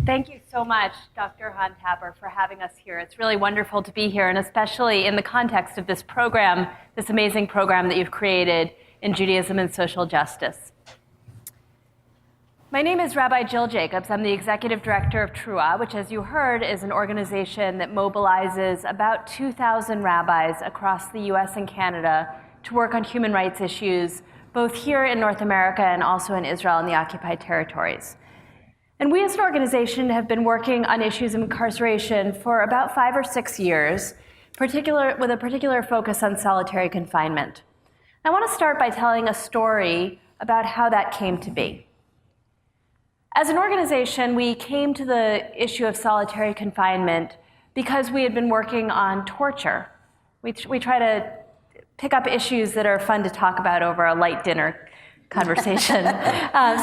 Thank you so much, Dr. Hahn-Tapper, for having us here. It's really wonderful to be here, and especially in the context of this program, this amazing program that you've created in Judaism and social justice. My name is Rabbi Jill Jacobs. I'm the executive director of TRUA, which, as you heard, is an organization that mobilizes about 2,000 rabbis across the US and Canada to work on human rights issues, both here in North America and also in Israel and the occupied territories. And we as an organization have been working on issues of incarceration for about 5 or 6 years, with a particular focus on solitary confinement. I want to start by telling a story about how that came to be. As an organization, we came to the issue of solitary confinement because we had been working on torture. We try to pick up issues that are fun to talk about over a light dinner conversation.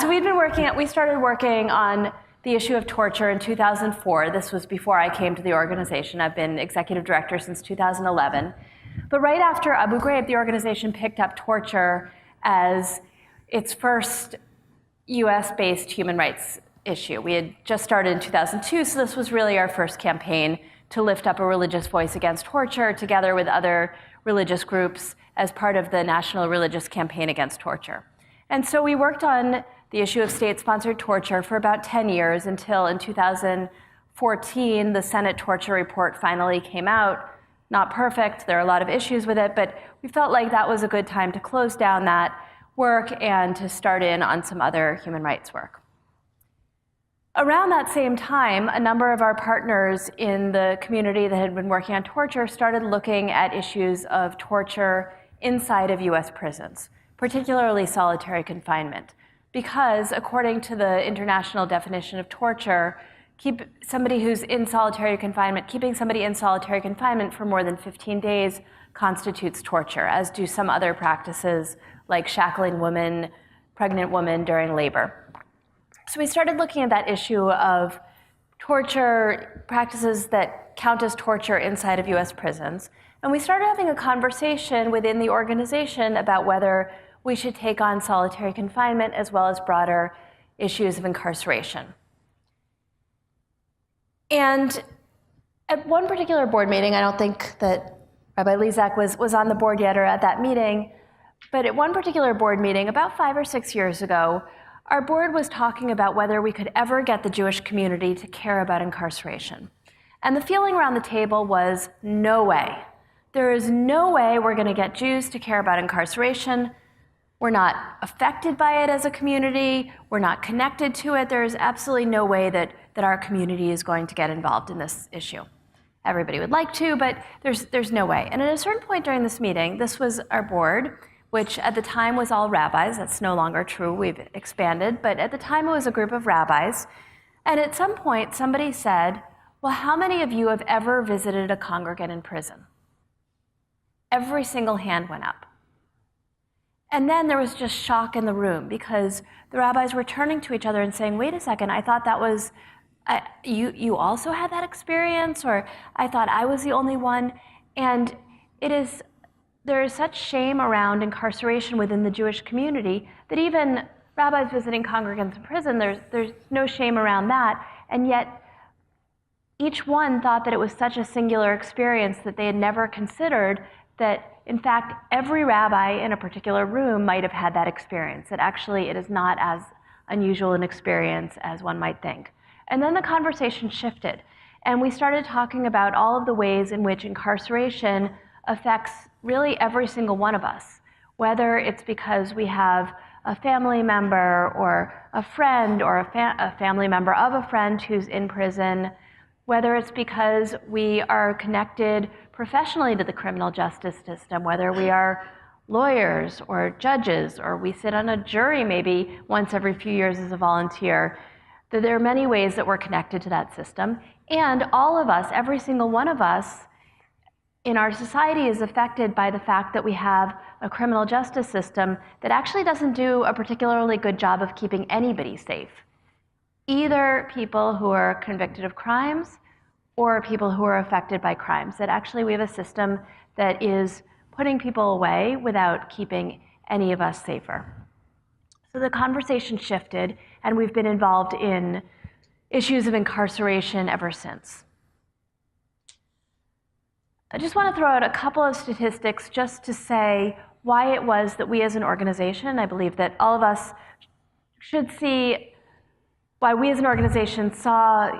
So we started working on the issue of torture in 2004. This was before I came to the organization. I've been executive director since 2011. But right after Abu Ghraib, the organization picked up torture as its first US-based human rights issue. We had just started in 2002, so this was really our first campaign to lift up a religious voice against torture together with other religious groups as part of the National Religious Campaign Against Torture. And so we worked on the issue of state-sponsored torture for about 10 years until in 2014, the Senate torture report finally came out. Not perfect, there are a lot of issues with it, but we felt like that was a good time to close down that work and to start in on some other human rights work. Around that same time, a number of our partners in the community that had been working on torture started looking at issues of torture inside of US prisons, particularly solitary confinement, because according to the international definition of torture, keeping somebody in solitary confinement for more than 15 days constitutes torture, as do some other practices like shackling women, pregnant women during labor. So we started looking at that issue of torture, practices that count as torture inside of US prisons. And we started having a conversation within the organization about whether we should take on solitary confinement as well as broader issues of incarceration. And at one particular board meeting, I don't think that Rabbi Lee Zak was on the board yet or at that meeting, but at one particular board meeting about 5 or 6 years ago, our board was talking about whether we could ever get the Jewish community to care about incarceration. And the feeling around the table was, no way. There is no way we're going to get Jews to care about incarceration. We're not affected by it as a community. We're not connected to it. There is absolutely no way that our community is going to get involved in this issue. Everybody would like to, but there's no way. And at a certain point during this meeting, this was our board, which at the time was all rabbis. That's no longer true. We've expanded. But at the time, it was a group of rabbis. And at some point, somebody said, well, how many of you have ever visited a congregant in prison? Every single hand went up. And then there was just shock in the room because the rabbis were turning to each other and saying, wait a second, I thought that was, you also had that experience, or I thought I was the only one. And there is such shame around incarceration within the Jewish community that even rabbis visiting congregants in prison, there's no shame around that. And yet each one thought that it was such a singular experience that they had never considered that, in fact, every rabbi in a particular room might have had that experience, that actually it is not as unusual an experience as one might think. And then the conversation shifted, and we started talking about all of the ways in which incarceration affects really every single one of us, whether it's because we have a family member or a friend or a family member of a friend who's in prison, whether it's because we are connected professionally to the criminal justice system, whether we are lawyers or judges, or we sit on a jury maybe once every few years as a volunteer, that there are many ways that we're connected to that system. And all of us, every single one of us in our society is affected by the fact that we have a criminal justice system that actually doesn't do a particularly good job of keeping anybody safe. Either people who are convicted of crimes or people who are affected by crimes. That actually we have a system that is putting people away without keeping any of us safer. So the conversation shifted, and we've been involved in issues of incarceration ever since. I just want to throw out a couple of statistics just to say why it was that we as an organization, I believe that all of us should see why we as an organization saw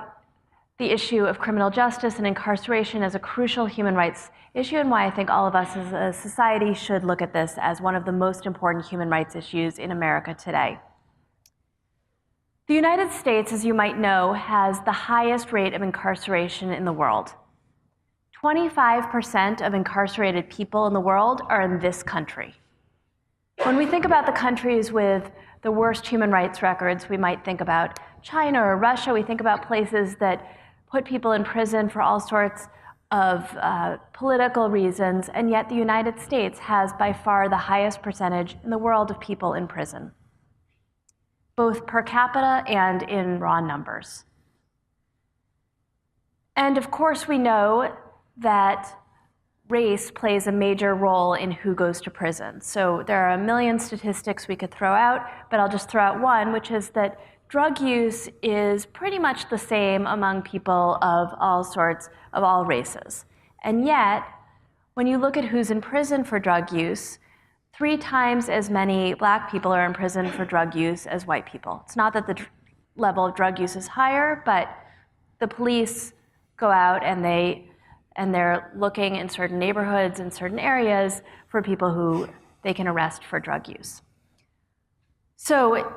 the issue of criminal justice and incarceration as a crucial human rights issue, and why I think all of us as a society should look at this as one of the most important human rights issues in America today. The United States, as you might know, has the highest rate of incarceration in the world. 25% of incarcerated people in the world are in this country. When we think about the countries with the worst human rights records, we might think about China or Russia. We think about places that put people in prison for all sorts of political reasons, and yet the United States has by far the highest percentage in the world of people in prison, both per capita and in raw numbers. And of course, we know that race plays a major role in who goes to prison. So there are a million statistics we could throw out, but I'll just throw out one, which is that drug use is pretty much the same among people of all sorts, of all races. And yet, when you look at who's in prison for drug use, 3 times as many Black people are in prison for drug use as white people. It's not that the level of drug use is higher, but the police go out and they're looking in certain neighborhoods and certain areas for people who they can arrest for drug use. So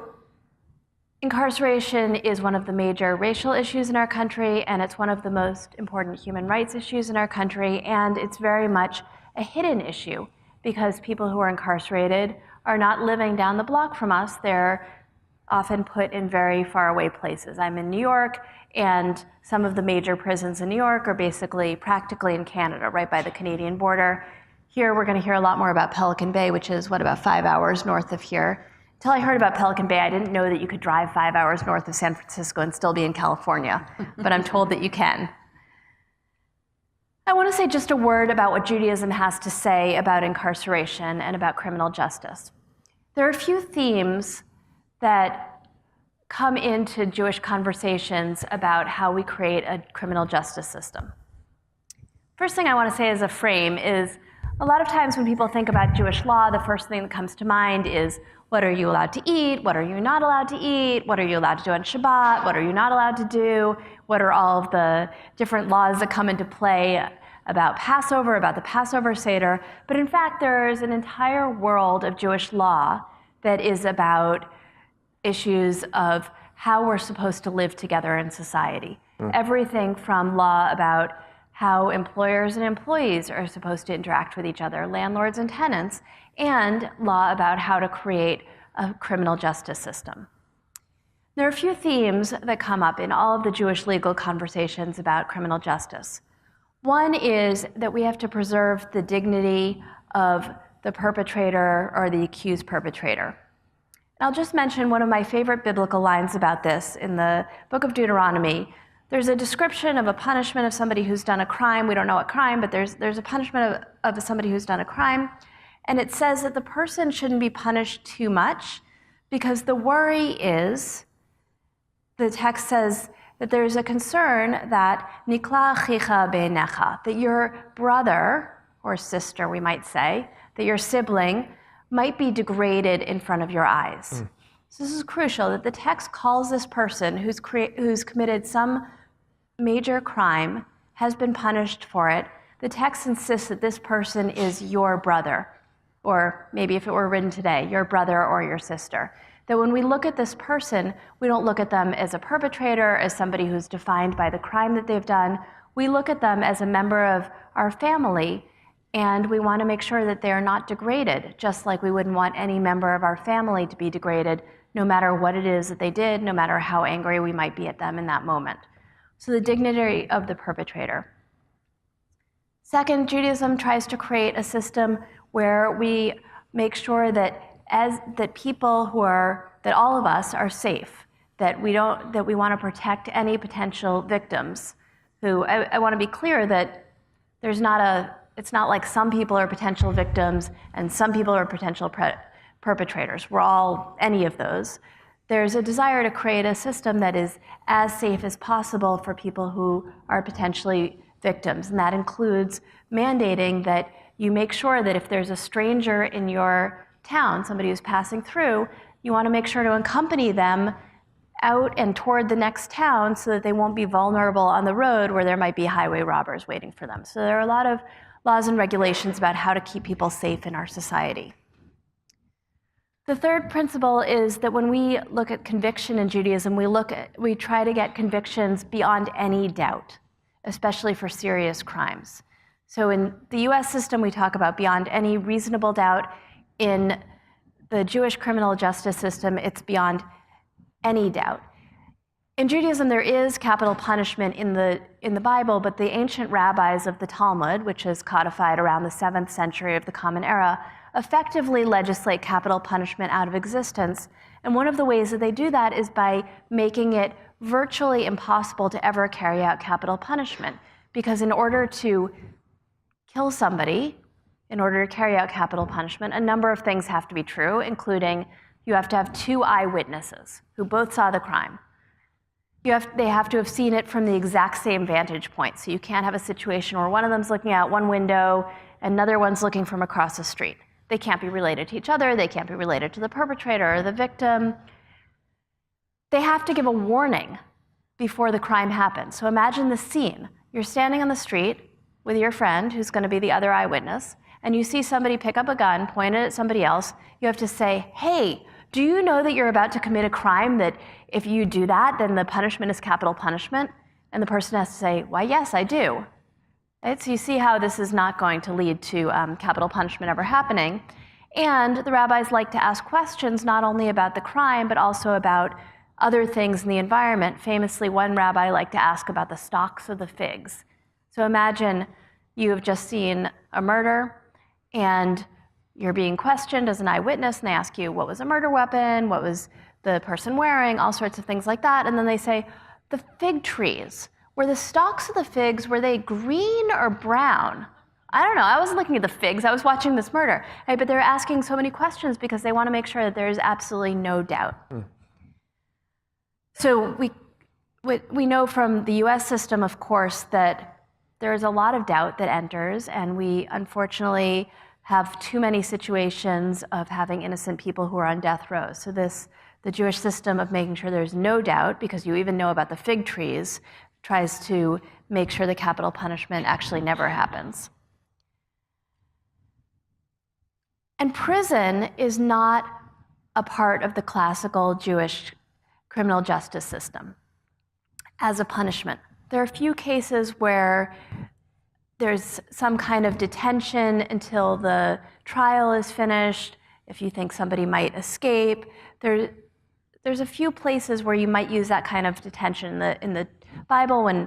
incarceration is one of the major racial issues in our country, and it's one of the most important human rights issues in our country, and it's very much a hidden issue because people who are incarcerated are not living down the block from us. They're often put in very far away places. I'm in New York, and some of the major prisons in New York are basically practically in Canada, right by the Canadian border. Here we're going to hear a lot more about Pelican Bay, which is, about 5 hours north of here. Until I heard about Pelican Bay, I didn't know that you could drive 5 hours north of San Francisco and still be in California, but I'm told that you can. I want to say just a word about what Judaism has to say about incarceration and about criminal justice. There are a few themes that come into Jewish conversations about how we create a criminal justice system. First thing I want to say as a frame is a lot of times when people think about Jewish law, the first thing that comes to mind is what are you allowed to eat, what are you not allowed to eat, what are you allowed to do on Shabbat, what are you not allowed to do, what are all of the different laws that come into play about Passover, about the Passover Seder. But in fact, there's an entire world of Jewish law that is about issues of how we're supposed to live together in society. Everything from law about how employers and employees are supposed to interact with each other, landlords and tenants, and law about how to create a criminal justice system. There are a few themes that come up in all of the Jewish legal conversations about criminal justice. One is that we have to preserve the dignity of the perpetrator or the accused perpetrator. I'll just mention one of my favorite biblical lines about this in the book of Deuteronomy. There's a description of a punishment of somebody who's done a crime. We don't know what crime, but there's a punishment of somebody who's done a crime. And it says that the person shouldn't be punished too much because the worry is, the text says that there's a concern that nikla achicha beinecha, that your brother or sister, we might say, that your sibling might be degraded in front of your eyes. So this is crucial, that the text calls this person who's committed some major crime, has been punished for it. The text insists that this person is your brother, or maybe if it were written today, your brother or your sister. That when we look at this person, we don't look at them as a perpetrator, as somebody who's defined by the crime that they've done. We look at them as a member of our family, and we want to make sure that they are not degraded, just like we wouldn't want any member of our family to be degraded, no matter what it is that they did, no matter how angry we might be at them in that moment. So the dignity of the perpetrator. Second, Judaism tries to create a system where we make sure that that all of us are safe, that we want to protect any potential victims who, I want to be clear that it's not like some people are potential victims and some people are potential perpetrators. We're all any of those. there's a desire to create a system that is as safe as possible for people who are potentially victims. And that includes mandating that you make sure that if there's a stranger in your town, somebody who's passing through, you want to make sure to accompany them out and toward the next town so that they won't be vulnerable on the road where there might be highway robbers waiting for them. So there are a lot of laws and regulations about how to keep people safe in our society. The third principle is that when we look at conviction in Judaism, we try to get convictions beyond any doubt, especially for serious crimes. So in the US system, we talk about beyond any reasonable doubt. In the Jewish criminal justice system, it's beyond any doubt. In Judaism, there is capital punishment in the Bible, but the ancient rabbis of the Talmud, which is codified around the 7th century of the Common Era, effectively legislate capital punishment out of existence. And one of the ways that they do that is by making it virtually impossible to ever carry out capital punishment. Because in order to kill somebody, in order to carry out capital punishment, a number of things have to be true, including you have to have 2 eyewitnesses who both saw the crime. They have to have seen it from the exact same vantage point. So you can't have a situation where one of them's looking out one window and another one's looking from across the street. They can't be related to each other. They can't be related to the perpetrator or the victim. They have to give a warning before the crime happens. So imagine the scene. You're standing on the street with your friend, who's going to be the other eyewitness, and you see somebody pick up a gun, point it at somebody else. You have to say, hey, do you know that you're about to commit a crime, that if you do that, then the punishment is capital punishment? And the person has to say, why, yes, I do. Right? So you see how this is not going to lead to capital punishment ever happening. And the rabbis like to ask questions not only about the crime, but also about other things in the environment. Famously, one rabbi liked to ask about the stalks of the figs. So imagine you have just seen a murder, and you're being questioned as an eyewitness, and they ask you, what was a murder weapon? What was the person wearing? All sorts of things like that. And then they say, the fig trees. Were the stalks of the figs, were they green or brown? I don't know. I wasn't looking at the figs. I was watching this murder. Right? But they're asking so many questions because they want to make sure that there is absolutely no doubt. So we know from the US system, of course, that there is a lot of doubt that enters, and we unfortunately have too many situations of having innocent people who are on death row. So the Jewish system of making sure there's no doubt, because you even know about the fig trees, tries to make sure the capital punishment actually never happens. And prison is not a part of the classical Jewish criminal justice system as a punishment. There are a few cases where there's some kind of detention until the trial is finished. If you think somebody might escape, there's a few places where you might use that kind of detention in the Bible. When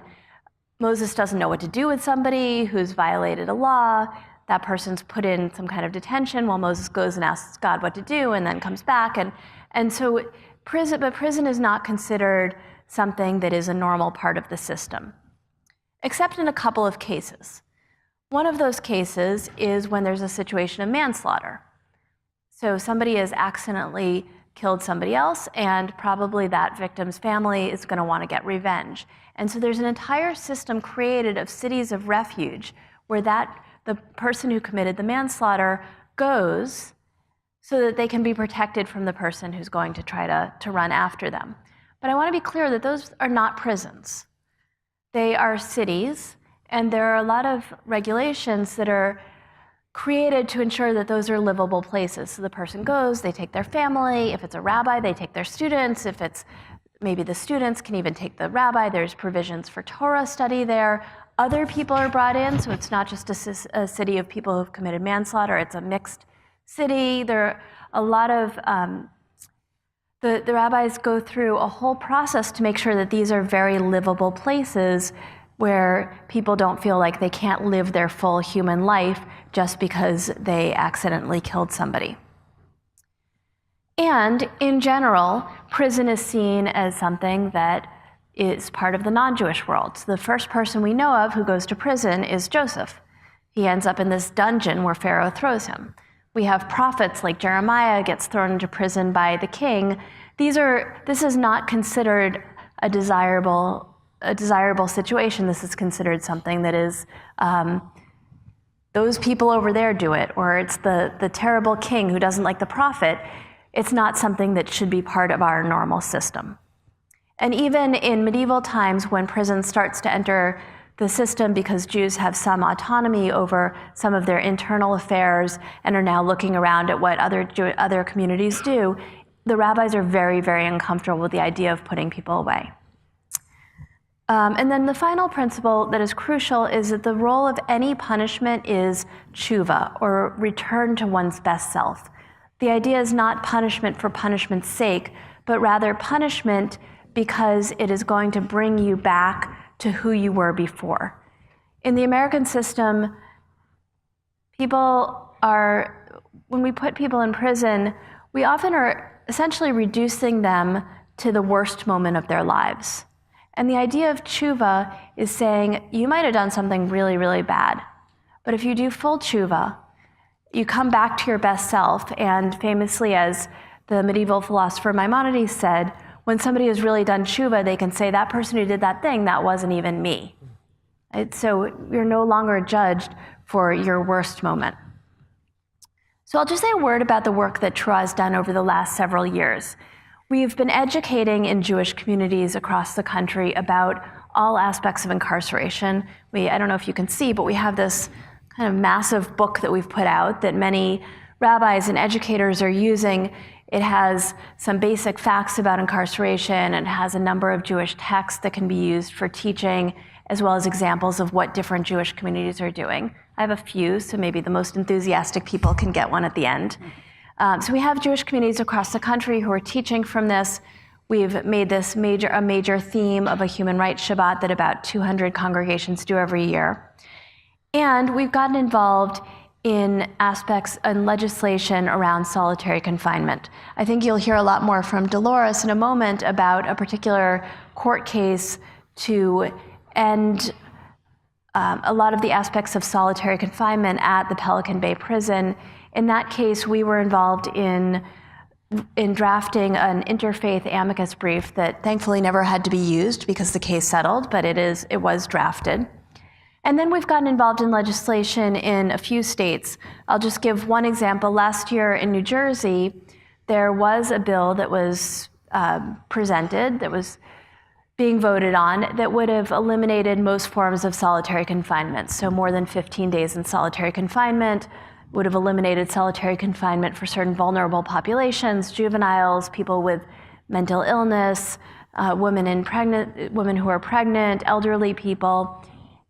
Moses doesn't know what to do with somebody who's violated a law, that person's put in some kind of detention while Moses goes and asks God what to do and then comes back. And so prison is not considered something that is a normal part of the system, except in a couple of cases. One of those cases is when there's a situation of manslaughter. So somebody has accidentally killed somebody else, and probably that victim's family is going to want to get revenge. And so there's an entire system created of cities of refuge where the person who committed the manslaughter goes so that they can be protected from the person who's going to try to run after them. But I want to be clear that those are not prisons. They are cities, and there are a lot of regulations that are created to ensure that those are livable places. So the person goes, they take their family. If it's a rabbi, they take their students. If it's maybe the students can even take the rabbi. There's provisions for Torah study there. Other people are brought in, so it's not just a city of people who've committed manslaughter. It's a mixed city. There are a lot of the rabbis go through a whole process to make sure that these are very livable places where people don't feel like they can't live their full human life just because they accidentally killed somebody. And in general, prison is seen as something that is part of the non-Jewish world. So the first person we know of who goes to prison is Joseph. He ends up in this dungeon where Pharaoh throws him. We have prophets like Jeremiah gets thrown into prison by the king This is not considered a desirable situation. This is considered something that is, those people over there do it, or it's the terrible king who doesn't like the prophet. It's not something that should be part of our normal system. And even in medieval times, when prison starts to enter the system because Jews have some autonomy over some of their internal affairs and are now looking around at what other communities do, the rabbis are very, very uncomfortable with the idea of putting people away. And then the final principle that is crucial is that the role of any punishment is tshuva, or return to one's best self. The idea is not punishment for punishment's sake, but rather punishment because it is going to bring you back to who you were before. In the American system, when we put people in prison, we often are essentially reducing them to the worst moment of their lives. And the idea of tshuva is saying, you might have done something really, really bad, but if you do full tshuva, you come back to your best self. And famously, as the medieval philosopher Maimonides said, when somebody has really done tshuva, they can say, that person who did that thing, that wasn't even me. So you're no longer judged for your worst moment. So I'll just say a word about the work that Trua has done over the last several years. We've been educating in Jewish communities across the country about all aspects of incarceration. I don't know if you can see, but we have this kind of massive book that we've put out that many rabbis and educators are using. It has some basic facts about incarceration, and it has a number of Jewish texts that can be used for teaching, as well as examples of what different Jewish communities are doing. I have a few, so maybe the most enthusiastic people can get one at the end. So we have Jewish communities across the country who are teaching from this. We've made this a major theme of a human rights Shabbat that about 200 congregations do every year. And we've gotten involved in aspects and legislation around solitary confinement. I think you'll hear a lot more from Dolores in a moment about a particular court case to end a lot of the aspects of solitary confinement at the Pelican Bay prison. In that case, we were involved in drafting an interfaith amicus brief that thankfully never had to be used because the case settled, but it was drafted. And then we've gotten involved in legislation in a few states. I'll just give one example. Last year in New Jersey, there was a bill that was presented, that was being voted on, that would have eliminated most forms of solitary confinement. So more than 15 days in solitary confinement, would have eliminated solitary confinement for certain vulnerable populations, juveniles, people with mental illness, women who are pregnant, elderly people.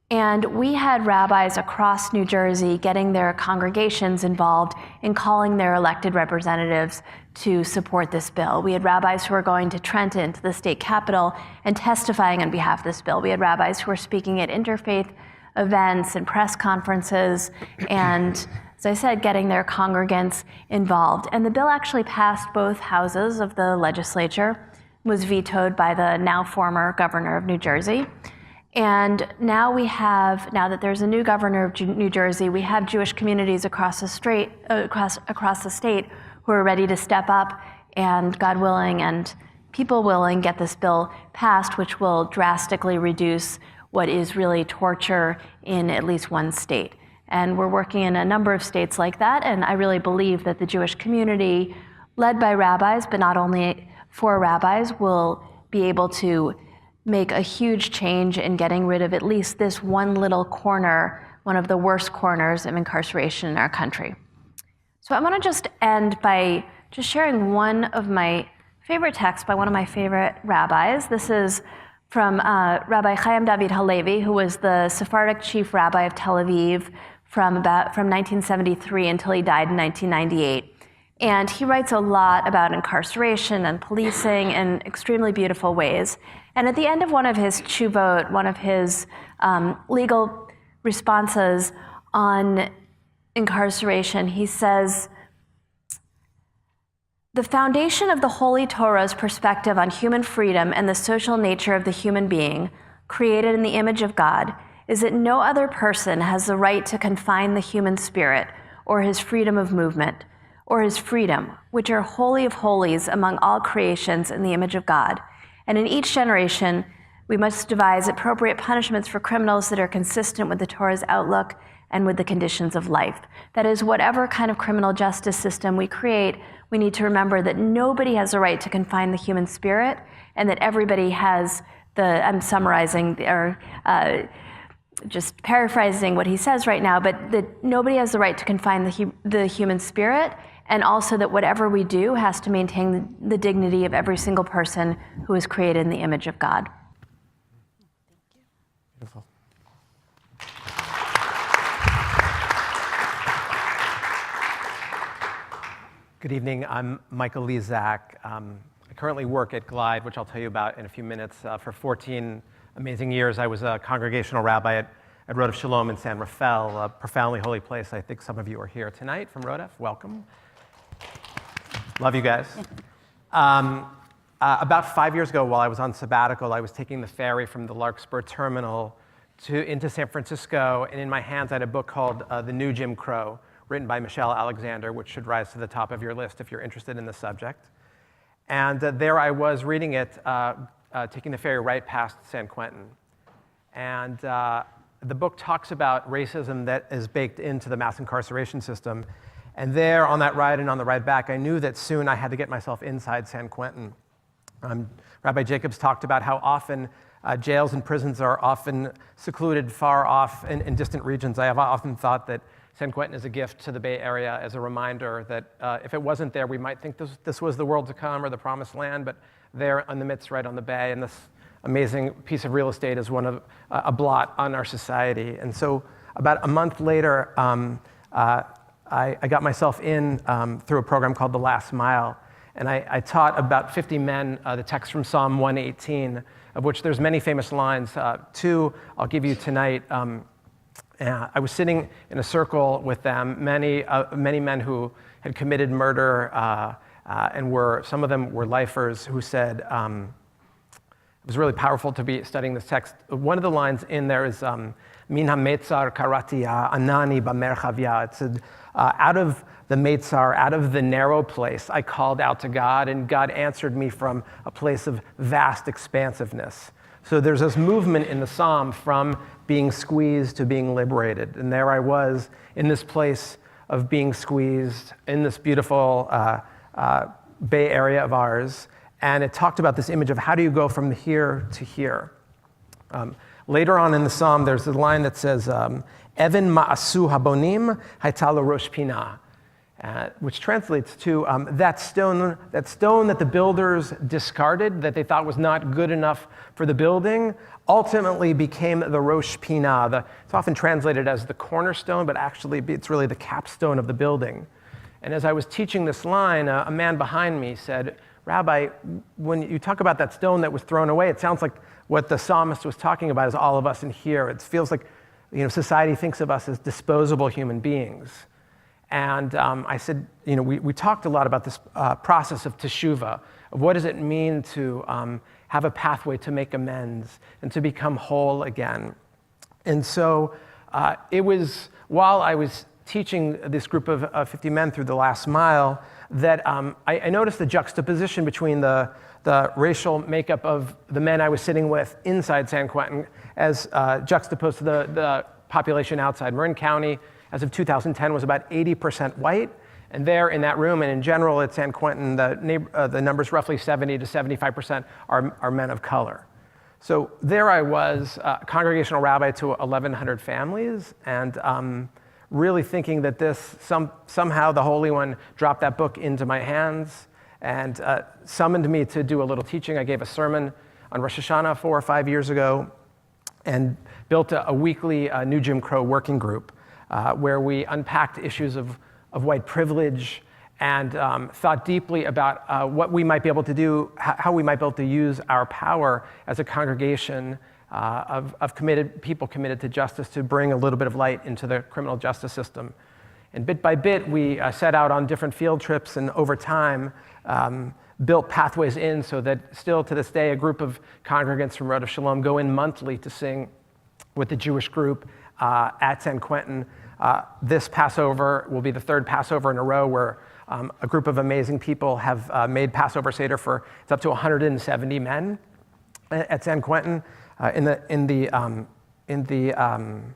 And we had rabbis across New Jersey getting their congregations involved in calling their elected representatives to support this bill. We had rabbis who were going to Trenton, to the state capitol, and testifying on behalf of this bill. We had rabbis who were speaking at interfaith events and press conferences, and as I said, getting their congregants involved. And the bill actually passed both houses of the legislature, was vetoed by the now former governor of New Jersey. And now that there's a new governor of New Jersey, we have Jewish communities across the state who are ready to step up and, God willing and people willing, get this bill passed, which will drastically reduce what is really torture in at least one state. And we're working in a number of states like that, and I really believe that the Jewish community, led by rabbis, but not only for rabbis, will be able to make a huge change in getting rid of at least this one little corner, one of the worst corners of incarceration in our country. So I want to just end by just sharing one of my favorite texts by one of my favorite rabbis. This is from Rabbi Chaim David Halevi, who was the Sephardic chief rabbi of Tel Aviv from 1973 until he died in 1998. And he writes a lot about incarceration and policing in extremely beautiful ways. And at the end of one of his tshuvot, one of his legal responses on incarceration, he says, "The foundation of the Holy Torah's perspective on human freedom and the social nature of the human being, created in the image of God, is that no other person has the right to confine the human spirit or his freedom of movement, or his freedom, which are holy of holies among all creations in the image of God. And in each generation, we must devise appropriate punishments for criminals that are consistent with the Torah's outlook and with the conditions of life. That is, whatever kind of criminal justice system we create, we need to remember that nobody has a right to confine the human spirit, and that everybody has I'm summarizing, or just paraphrasing what he says right now, but that nobody has the right to confine the human spirit, and also that whatever we do has to maintain the dignity of every single person who is created in the image of God. Beautiful. Good evening. I'm Michael Lee Zak. I currently work at Glide, which I'll tell you about in a few minutes. For 14 amazing years, I was a congregational rabbi at Rodef Shalom in San Rafael, a profoundly holy place. I think some of you are here tonight from Rodef. Welcome. Love you guys. About 5 years ago, while I was on sabbatical, I was taking the ferry from the Larkspur Terminal into San Francisco, and in my hands I had a book called The New Jim Crow, written by Michelle Alexander, which should rise to the top of your list if you're interested in the subject. And there I was reading it, taking the ferry right past San Quentin. And the book talks about racism that is baked into the mass incarceration system. And there, on that ride and on the ride back, I knew that soon I had to get myself inside San Quentin. Rabbi Jacobs talked about how often jails and prisons are often secluded far off in distant regions. I have often thought that San Quentin is a gift to the Bay Area as a reminder that if it wasn't there, we might think this was the world to come or the promised land, but there in the midst, right on the bay, and this amazing piece of real estate is one of a blot on our society. And so about a month later, I got myself in through a program called The Last Mile, and I taught about 50 men the text from Psalm 118, of which there's many famous lines. Two I'll give you tonight. I was sitting in a circle with them, many men who had committed murder, and some of them were lifers, who said, it was really powerful to be studying this text. One of the lines in there is, Min ha-metzar karatia anani b'merchavia. It said, out of the metzar, out of the narrow place, I called out to God, and God answered me from a place of vast expansiveness. So there's this movement in the psalm from being squeezed to being liberated. And there I was in this place of being squeezed in this beautiful Bay Area of ours. And it talked about this image of how do you go from here to here. Later on in the psalm, there's a line that says, Evan ma'asu habonim hayta l'rosh pinah, which translates to that stone that the builders discarded, that they thought was not good enough for the building, ultimately became the Rosh Pinah. It's often translated as the cornerstone, but actually it's really the capstone of the building. And as I was teaching this line, a man behind me said, Rabbi, when you talk about that stone that was thrown away, it sounds like what the psalmist was talking about is all of us in here. It feels like society thinks of us as disposable human beings. And I said, we talked a lot about this process of teshuvah, of what does it mean to have a pathway to make amends and to become whole again. And so it was while I was teaching this group of 50 men through The Last Mile that I noticed the juxtaposition between the racial makeup of the men I was sitting with inside San Quentin as juxtaposed to the population outside. Marin County, as of 2010, was about 80% white. And there in that room, and in general at San Quentin, the number's roughly 70 to 75% are men of color. So there I was, congregational rabbi to 1,100 families, and really thinking that somehow the Holy One dropped that book into my hands and summoned me to do a little teaching. I gave a sermon on Rosh Hashanah 4 or 5 years ago and built a weekly New Jim Crow working group where we unpacked issues of white privilege and thought deeply about what we might be able to do, how we might be able to use our power as a congregation of committed people committed to justice to bring a little bit of light into the criminal justice system. And bit by bit, we set out on different field trips, and over time built pathways in so that still to this day, a group of congregants from Rodef Shalom go in monthly to sing with the Jewish group at San Quentin. This Passover will be the third Passover in a row where A group of amazing people have made Passover Seder for, it's up to 170 men at San Quentin. In the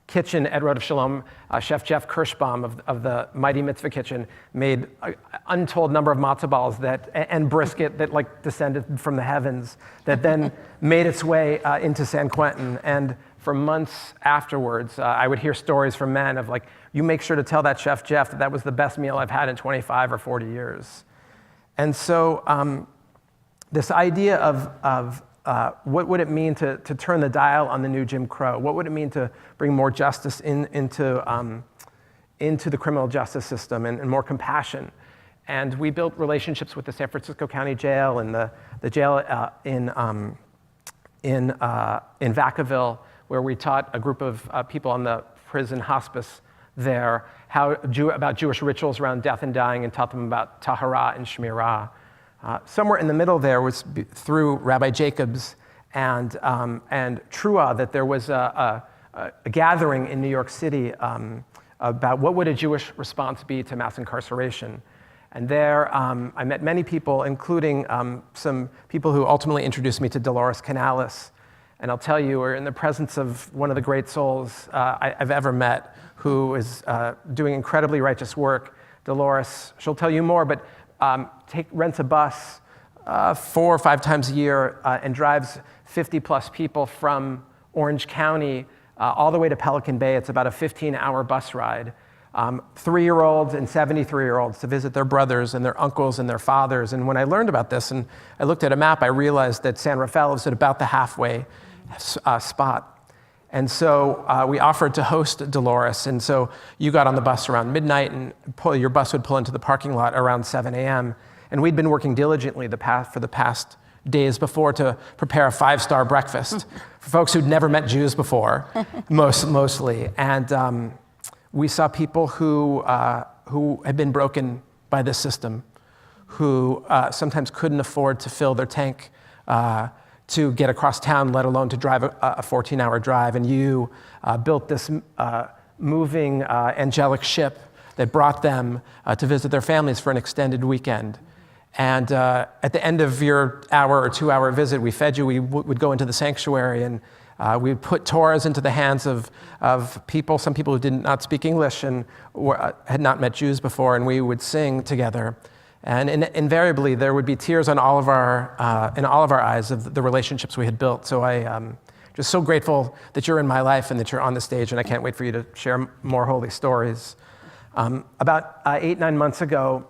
kitchen at Road of Shalom, Chef Jeff Kirschbaum of the Mighty Mitzvah Kitchen made an untold number of matzah balls and brisket that like descended from the heavens that then made its way into San Quentin. And for months afterwards, I would hear stories from men of like, you make sure to tell that Chef Jeff that was the best meal I've had in 25 or 40 years. And so this idea of what would it mean to turn the dial on the new Jim Crow? What would it mean to bring more justice into the criminal justice system and more compassion? And we built relationships with the San Francisco County Jail and the jail in Vacaville, where we taught a group of people on the prison hospice there about Jewish rituals around death and dying, and taught them about tahara and shmirah. Somewhere in the middle there was through Rabbi Jacobs and Trua that there was a gathering in New York City about what would a Jewish response be to mass incarceration. And there I met many people, including some people who ultimately introduced me to Dolores Canales. And I'll tell you, we're in the presence of one of the great souls I've ever met, who is doing incredibly righteous work. Dolores, she'll tell you more, but rents a bus 4 or 5 times a year and drives 50 plus people from Orange County all the way to Pelican Bay. It's about a 15-hour bus ride. 3-year-olds and 73-year-olds to visit their brothers and their uncles and their fathers. And when I learned about this and I looked at a map, I realized that San Rafael was at about the halfway spot. And so we offered to host Dolores. And so you got on the bus around midnight, and your bus would pull into the parking lot around 7 a.m. And we'd been working diligently for the past days before to prepare a 5-star breakfast for folks who'd never met Jews before, mostly. And we saw people who had been broken by this system, who sometimes couldn't afford to fill their tank to get across town, let alone to drive a 14-hour drive. And you built this moving angelic ship that brought them to visit their families for an extended weekend. And at the end of your hour or 2-hour visit, we fed you. We would go into the sanctuary, and we would put Torahs into the hands of people, some people who did not speak English and had not met Jews before, and we would sing together. And invariably, there would be tears on in all of our eyes of the relationships we had built. So I'm just so grateful that you're in my life and that you're on the stage, and I can't wait for you to share more holy stories. About 8-9 months ago,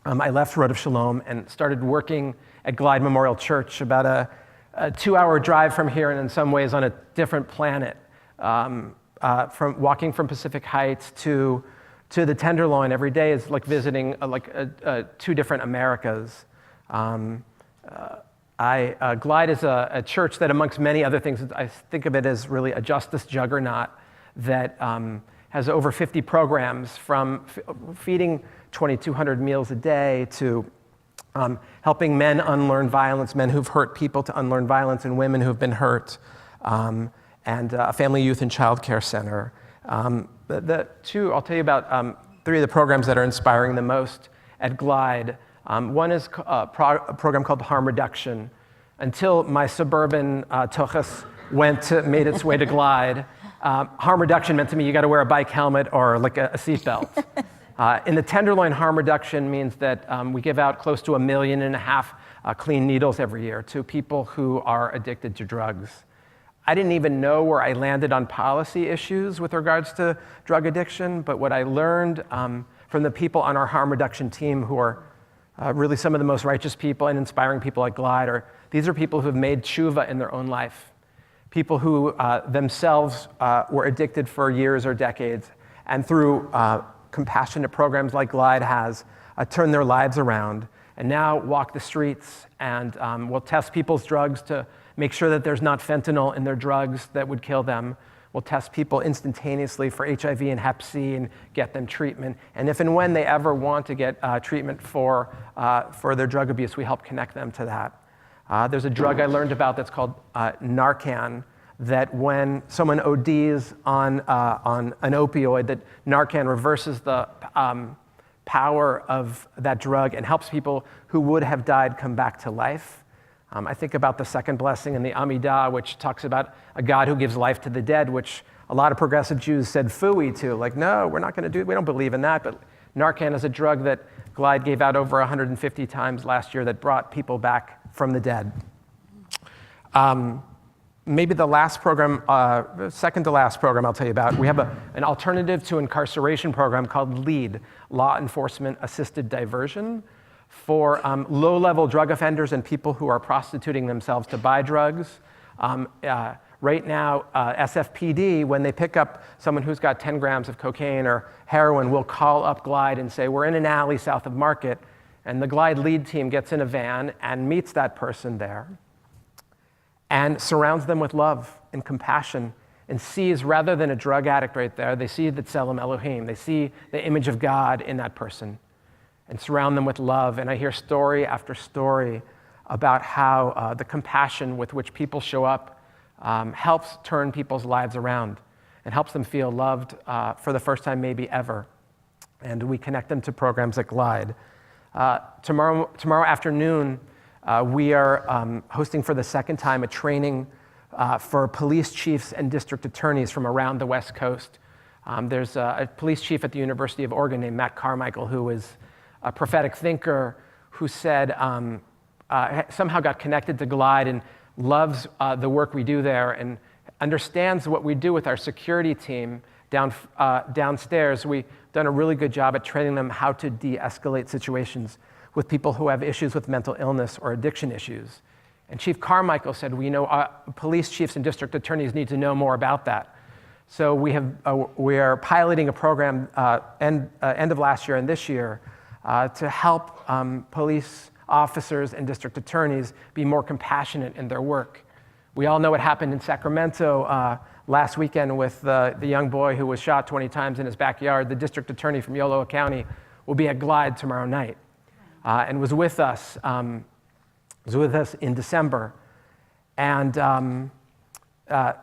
I left Road of Shalom and started working at Glide Memorial Church, about a 2-hour drive from here, and in some ways on a different planet, from walking from Pacific Heights to the Tenderloin every day is like visiting 2 different Americas. Glide is a church that, amongst many other things, I think of it as really a justice juggernaut that has over 50 programs, from feeding 2,200 meals a day to helping men unlearn violence, men who've hurt people to unlearn violence, and women who've been hurt, and a family, youth, and child care center. I'll tell you about 3 of the programs that are inspiring the most at Glide. One is a program called Harm Reduction. Until my suburban tochas made its way to Glide, harm reduction meant to me you got to wear a bike helmet or like a seatbelt. In the Tenderloin, harm reduction means that we give out close to 1.5 million clean needles every year to people who are addicted to drugs. I didn't even know where I landed on policy issues with regards to drug addiction, but what I learned from the people on our harm reduction team, who are really some of the most righteous people and inspiring people at Glide, these are people who have made tshuva in their own life, people who themselves were addicted for years or decades, and through compassionate programs like Glide has turned their lives around, and now walk the streets and will test people's drugs to make sure that there's not fentanyl in their drugs that would kill them. We'll test people instantaneously for HIV and Hep C and get them treatment. And if and when they ever want to get treatment for their drug abuse, we help connect them to that. There's a drug I learned about that's called Narcan, that when someone ODs on an opioid, that Narcan reverses the power of that drug and helps people who would have died come back to life. I think about the second blessing in the Amidah, which talks about a God who gives life to the dead, which a lot of progressive Jews said phooey to, like, no, we're not going to we don't believe in that. But Narcan is a drug that Glide gave out over 150 times last year that brought people back from the dead. Maybe the last program, second to last program I'll tell you about, we have an alternative to incarceration program called LEAD, Law Enforcement Assisted Diversion, for low-level drug offenders and people who are prostituting themselves to buy drugs. Right now, SFPD, when they pick up someone who's got 10 grams of cocaine or heroin, will call up Glide and say, we're in an alley south of Market, and the Glide LEAD team gets in a van and meets that person there and surrounds them with love and compassion and sees, rather than a drug addict right there, they see the Tselem Elohim. They see the image of God in that person and surround them with love. And I hear story after story about how the compassion with which people show up helps turn people's lives around and helps them feel loved for the first time maybe ever. And we connect them to programs like Glide. Tomorrow afternoon, we are hosting for the second time a training for police chiefs and district attorneys from around the West Coast. There's a police chief at the University of Oregon named Matt Carmichael, who is a prophetic thinker who said, somehow got connected to Glide and loves the work we do there and understands what we do with our security team downstairs. We've done a really good job at training them how to de-escalate situations with people who have issues with mental illness or addiction issues. And Chief Carmichael said, we know police chiefs and district attorneys need to know more about that. So we are piloting a program end of last year and this year to help police officers and district attorneys be more compassionate in their work. We all know what happened in Sacramento last weekend with the young boy who was shot 20 times in his backyard. The district attorney from Yolo County will be at Glide tomorrow night and was with us in December. And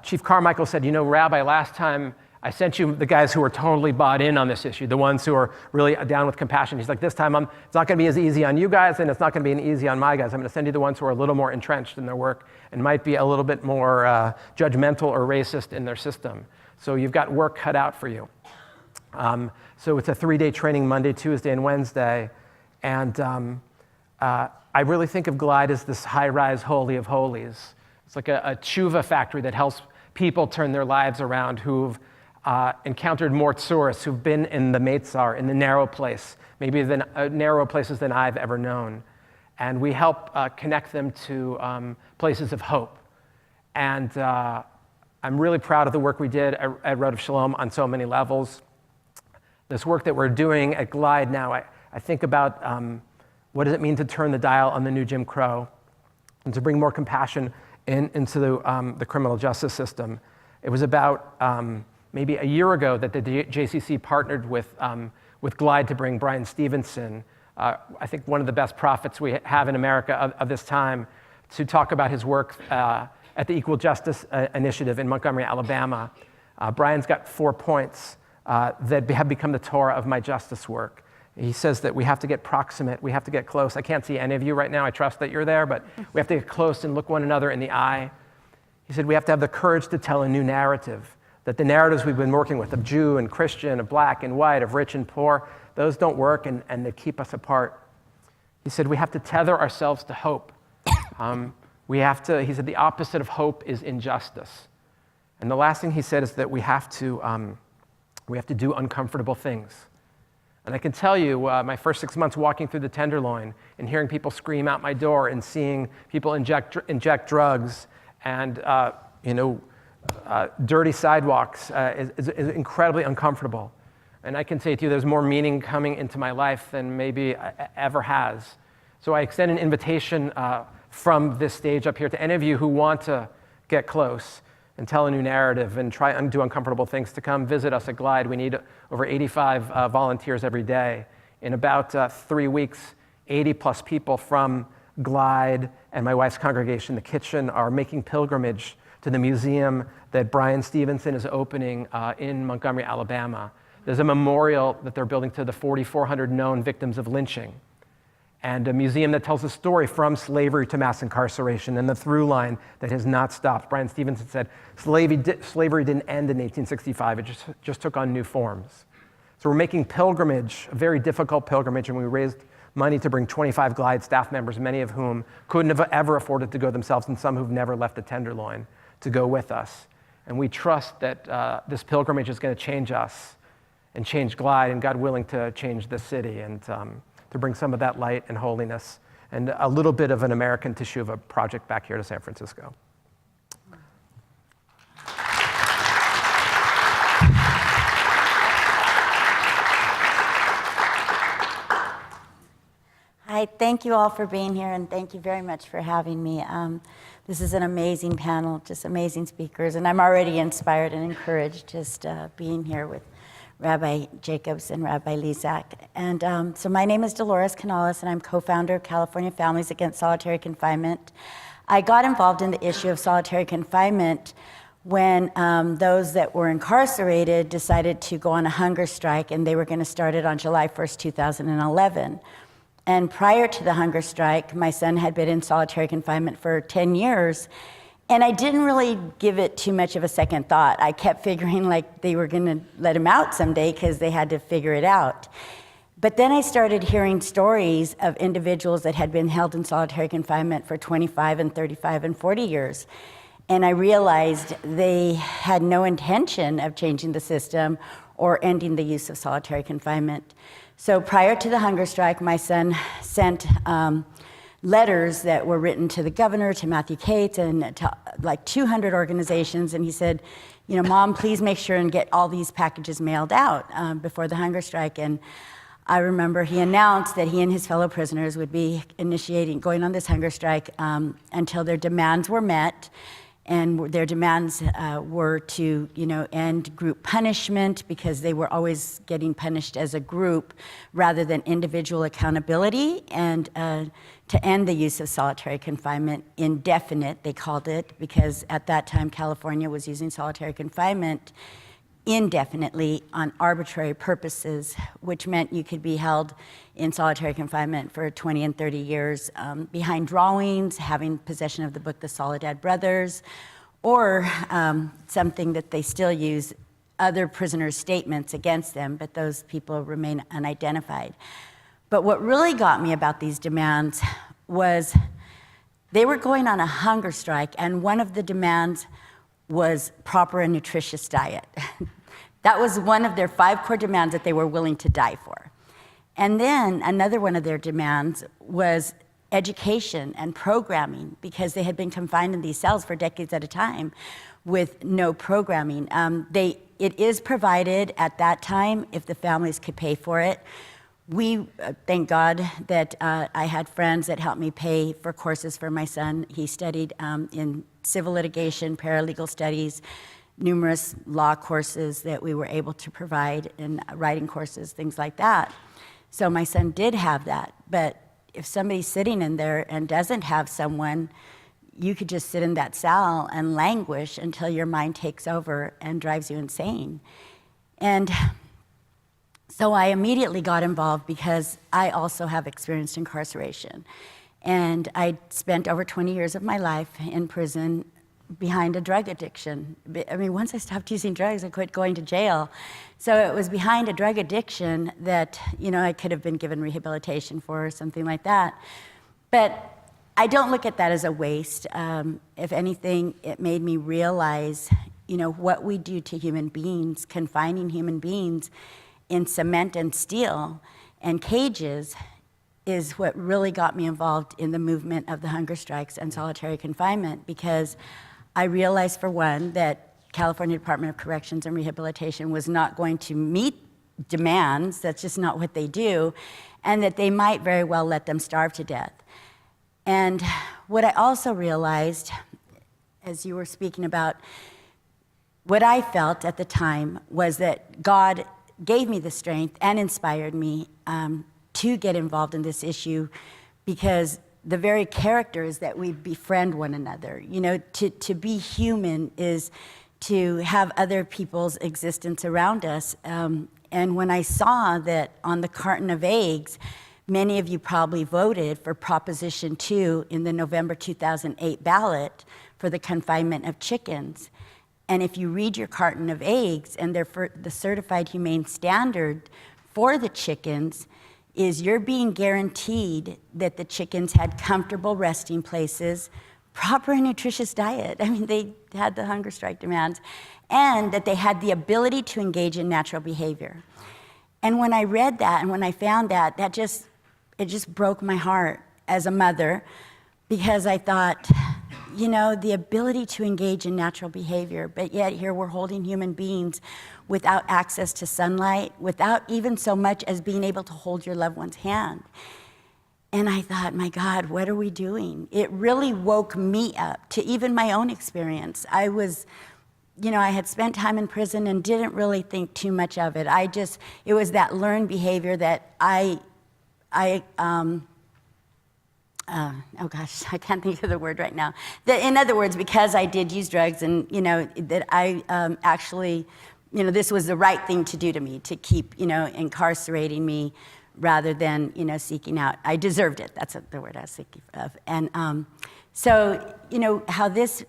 Chief Carmichael said, you know, Rabbi, last time I sent you the guys who were totally bought in on this issue, the ones who are really down with compassion. He's like, this time it's not going to be as easy on you guys, and it's not going to be easy on my guys. I'm going to send you the ones who are a little more entrenched in their work and might be a little bit more judgmental or racist in their system. So you've got work cut out for you. So it's a 3-day training, Monday, Tuesday, and Wednesday. And I really think of Glide as this high-rise holy of holies. It's like a tshuva factory that helps people turn their lives around who've encountered more tsuris, who've been in the Meitzar, in the narrow place, maybe the narrow places than I've ever known. And we help connect them to places of hope. And I'm really proud of the work we did at Road of Shalom on so many levels. This work that we're doing at Glide now, I think about what does it mean to turn the dial on the new Jim Crow and to bring more compassion into the criminal justice system. It was about maybe a year ago that the JCC partnered with Glide to bring Brian Stevenson, I think one of the best prophets we have in America of this time, to talk about his work at the Equal Justice Initiative in Montgomery, Alabama. Brian's got 4 points that have become the Torah of my justice work. He says that we have to get proximate, we have to get close. I can't see any of you right now, I trust that you're there, but we have to get close and look one another in the eye. He said we have to have the courage to tell a new narrative, that the narratives we've been working with of Jew and Christian, of black and white, of rich and poor, those don't work and they keep us apart. He said we have to tether ourselves to hope. He said the opposite of hope is injustice. And the last thing he said is that we have to do uncomfortable things. And I can tell you, my first 6 months walking through the Tenderloin and hearing people scream out my door and seeing people inject drugs and dirty sidewalks is incredibly uncomfortable. And I can say to you, there's more meaning coming into my life than maybe ever has. So I extend an invitation from this stage up here to any of you who want to get close and tell a new narrative and try and do uncomfortable things, to come visit us at Glide. We need over 85 volunteers every day. In about 3 weeks, 80 plus people from Glide and my wife's congregation, the Kitchen, are making pilgrimage to the museum that Brian Stevenson is opening in Montgomery, Alabama. There's a memorial that they're building to the 4,400 known victims of lynching, and a museum that tells a story from slavery to mass incarceration and the through line that has not stopped. Brian Stevenson said, slavery didn't end in 1865, it just took on new forms. So we're making pilgrimage, a very difficult pilgrimage, and we raised money to bring 25 Glide staff members, many of whom couldn't have ever afforded to go themselves, and some who've never left the Tenderloin, to go with us. And we trust that this pilgrimage is going to change us and change Glide, and God willing to change the city, and to bring some of that light and holiness and a little bit of an American tissue of a project back here to San Francisco. Hi, thank you all for being here, and thank you very much for having me. This is an amazing panel, just amazing speakers, and I'm already inspired and encouraged just being here with Rabbi Jacobs and Rabbi Lee Zak. And so my name is Dolores Canales, and I'm co-founder of California Families Against Solitary Confinement. I got involved in the issue of solitary confinement when those that were incarcerated decided to go on a hunger strike, and they were going to start it on July 1st, 2011. And prior to the hunger strike, my son had been in solitary confinement for 10 years, and I didn't really give it too much of a second thought. I kept figuring like they were gonna let him out someday because they had to figure it out. But then I started hearing stories of individuals that had been held in solitary confinement for 25 and 35 and 40 years. And I realized they had no intention of changing the system or ending the use of solitary confinement. So prior to the hunger strike, my son sent letters that were written to the governor, to Matthew Cates, and to like 200 organizations. And he said, you know, Mom, please make sure and get all these packages mailed out before the hunger strike. And I remember he announced that he and his fellow prisoners would be going on this hunger strike until their demands were met. And their demands were to, end group punishment, because they were always getting punished as a group rather than individual accountability, and to end the use of solitary confinement indefinite, they called it, because at that time California was using solitary confinement indefinitely on arbitrary purposes, which meant you could be held in solitary confinement for 20 and 30 years behind drawings, having possession of the book The Soledad Brothers, or something that they still use, other prisoners' statements against them, but those people remain unidentified. But what really got me about these demands was they were going on a hunger strike, and one of the demands was proper and nutritious diet. That was one of their 5 core demands that they were willing to die for. And then another one of their demands was education and programming, because they had been confined in these cells for decades at a time with no programming. It is provided at that time if the families could pay for it. We, thank God that I had friends that helped me pay for courses for my son. He studied in civil litigation, paralegal studies, numerous law courses that we were able to provide, and writing courses, things like that. So my son did have that. But if somebody's sitting in there and doesn't have someone, you could just sit in that cell and languish until your mind takes over and drives you insane. And so I immediately got involved because I also have experienced incarceration. And I spent over 20 years of my life in prison behind a drug addiction. I mean, once I stopped using drugs, I quit going to jail. So it was behind a drug addiction that, I could have been given rehabilitation for, or something like that. But I don't look at that as a waste. If anything, it made me realize, what we do to human beings, confining human beings in cement and steel and cages, is what really got me involved in the movement of the hunger strikes and solitary confinement, because I realized, for one, that California Department of Corrections and Rehabilitation was not going to meet demands. That's just not what they do, and that they might very well let them starve to death. And what I also realized, as you were speaking about, what I felt at the time was that God gave me the strength and inspired me to get involved in this issue, because the very character is that we befriend one another. To be human is to have other people's existence around us, And when I saw that on the carton of eggs, many of you probably voted for Proposition 2 in the November 2008 ballot for the confinement of chickens. And if you read your carton of eggs, and they're the certified humane standard for the chickens, is you're being guaranteed that the chickens had comfortable resting places, proper and nutritious diet. I mean, they had the hunger strike demands, and that they had the ability to engage in natural behavior. And when I read that and when I found that, it just broke my heart as a mother, because I thought, you know, the ability to engage in natural behavior, but yet here we're holding human beings without access to sunlight, without even so much as being able to hold your loved one's hand. And I thought, my God, what are we doing? It really woke me up to even my own experience. I was, you know, I had spent time in prison and didn't really think too much of it. It was that learned behavior that oh gosh, I can't think of the word right now. In other words, because I did use drugs, and, you know, that I actually, you know, this was the right thing to do to me, to keep, you know, incarcerating me rather than, you know, seeking out. I deserved it. That's the word I was thinking of. And so, you know, how this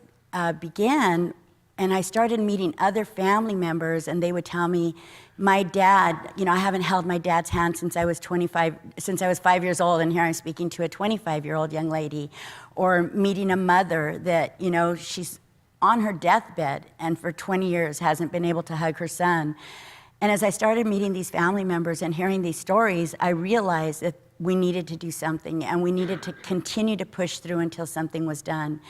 began, and I started meeting other family members, and they would tell me, my dad, you know, I haven't held my dad's hand since I was 5 years old, and here I'm speaking to a 25-year-old young lady. Or meeting a mother that, you know, she's on her deathbed and for 20 years hasn't been able to hug her son. And as I started meeting these family members and hearing these stories, I realized that we needed to do something, and we needed to continue to push through until something was done.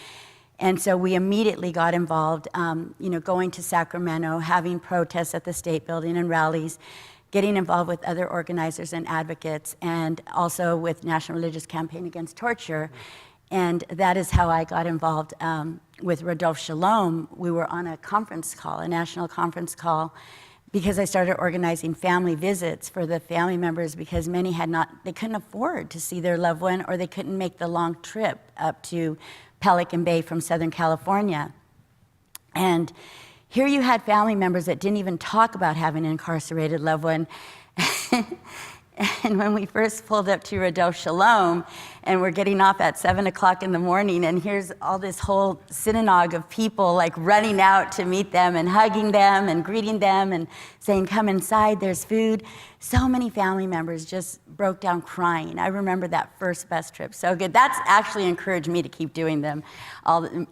And so we immediately got involved, you know, going to Sacramento, having protests at the State Building and rallies, getting involved with other organizers and advocates, and also with National Religious Campaign Against Torture. And that is how I got involved with Rodolphe Shalom. We were on a conference call, a national conference call, because I started organizing family visits for the family members, because many they couldn't afford to see their loved one, or they couldn't make the long trip up to Pelican Bay from Southern California. And here you had family members that didn't even talk about having an incarcerated loved one. And when we first pulled up to Rodolphe Shalom, and we're getting off at 7 o'clock in the morning, and here's all this whole synagogue of people like running out to meet them and hugging them and greeting them and saying, come inside, there's food. So many family members just broke down crying. I remember that first bus trip so good. That's actually encouraged me to keep doing them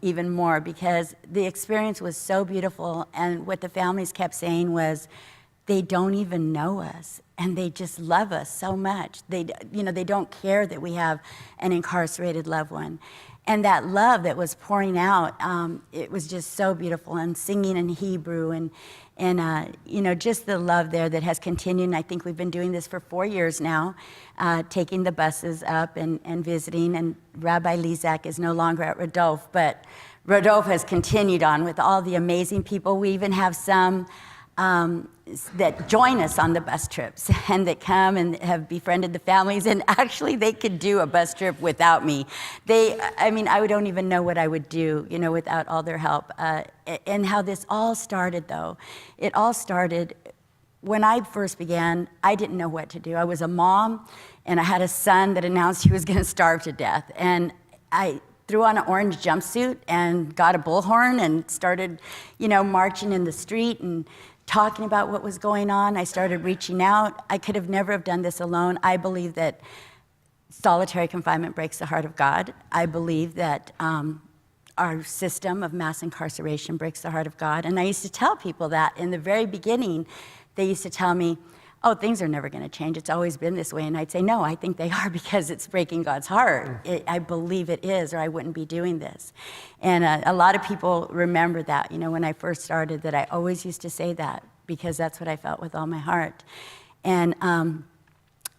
even more, because the experience was so beautiful. And what the families kept saying was, they don't even know us, and they just love us so much. They don't care that we have an incarcerated loved one. And that love that was pouring out, it was just so beautiful, and singing in Hebrew, and just the love there that has continued. And I think we've been doing this for 4 years now, taking the buses up and visiting. And Rabbi Lee Zak is no longer at Rodolphe, but Rodolphe has continued on with all the amazing people. We even have some that join us on the bus trips, and that come and have befriended the families, and actually they could do a bus trip without me. I don't even know what I would do, without all their help. And how this all started, though, it all started when I first began. I didn't know what to do. I was a mom, and I had a son that announced he was going to starve to death, and I threw on an orange jumpsuit and got a bullhorn and started, marching in the street and talking about what was going on. I started reaching out. I could have never have done this alone. I believe that solitary confinement breaks the heart of God. I believe that our system of mass incarceration breaks the heart of God. And I used to tell people that in the very beginning. They used to tell me, oh, things are never going to change. It's always been this way. And I'd say, no, I think they are, because it's breaking God's heart. I believe it is, or I wouldn't be doing this. And a lot of people remember that, when I first started, that I always used to say that, because that's what I felt with all my heart. And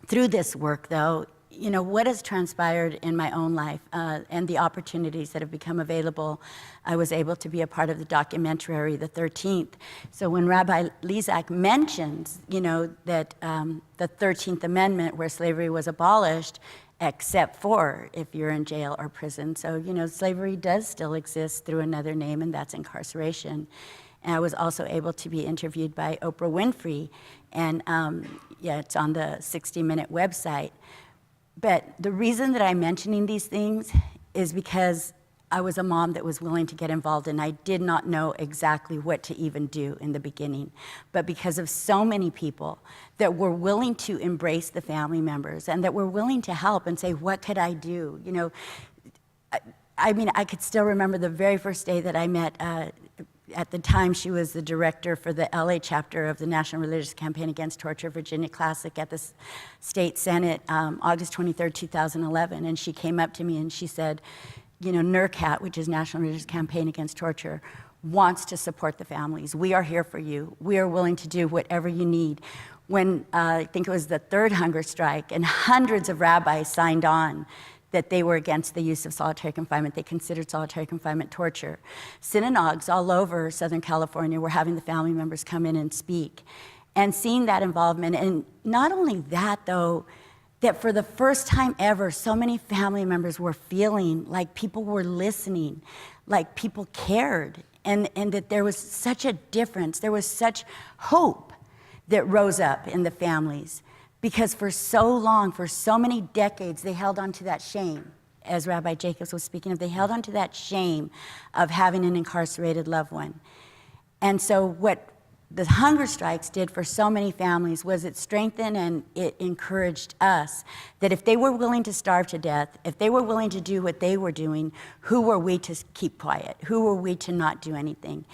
through this work, though, what has transpired in my own life and the opportunities that have become available, I was able to be a part of the documentary, The 13th. So when Rabbi Lezak mentions, that the 13th Amendment, where slavery was abolished, except for if you're in jail or prison. So, slavery does still exist through another name, and that's incarceration. And I was also able to be interviewed by Oprah Winfrey, and it's on the 60-minute website. But the reason that I'm mentioning these things is because I was a mom that was willing to get involved, and I did not know exactly what to even do in the beginning. But because of so many people that were willing to embrace the family members and that were willing to help and say, what could I do? You know, I mean, I could still remember the very first day that I met, at the time she was the director for the LA chapter of the National Religious Campaign Against Torture, Virginia Classic, at the State Senate, August 23rd, 2011. And she came up to me and she said, you know, NRCAT, which is National Religious Campaign Against Torture, wants to support the families. We are here for you. We are willing to do whatever you need. When I think it was the third hunger strike, and hundreds of rabbis signed on that they were against the use of solitary confinement. They considered solitary confinement torture. Synagogues all over Southern California were having the family members come in and speak. And seeing that involvement, and not only that though, that for the first time ever, so many family members were feeling like people were listening, like people cared, and that there was such a difference, there was such hope that rose up in the families. Because for so long, for so many decades, they held on to that shame, as Rabbi Jacobs was speaking of, they held on to that shame of having an incarcerated loved one. And so what the hunger strikes did for so many families was it strengthened and it encouraged us that if they were willing to starve to death, if they were willing to do what they were doing, who were we to keep quiet? Who were we to not do anything?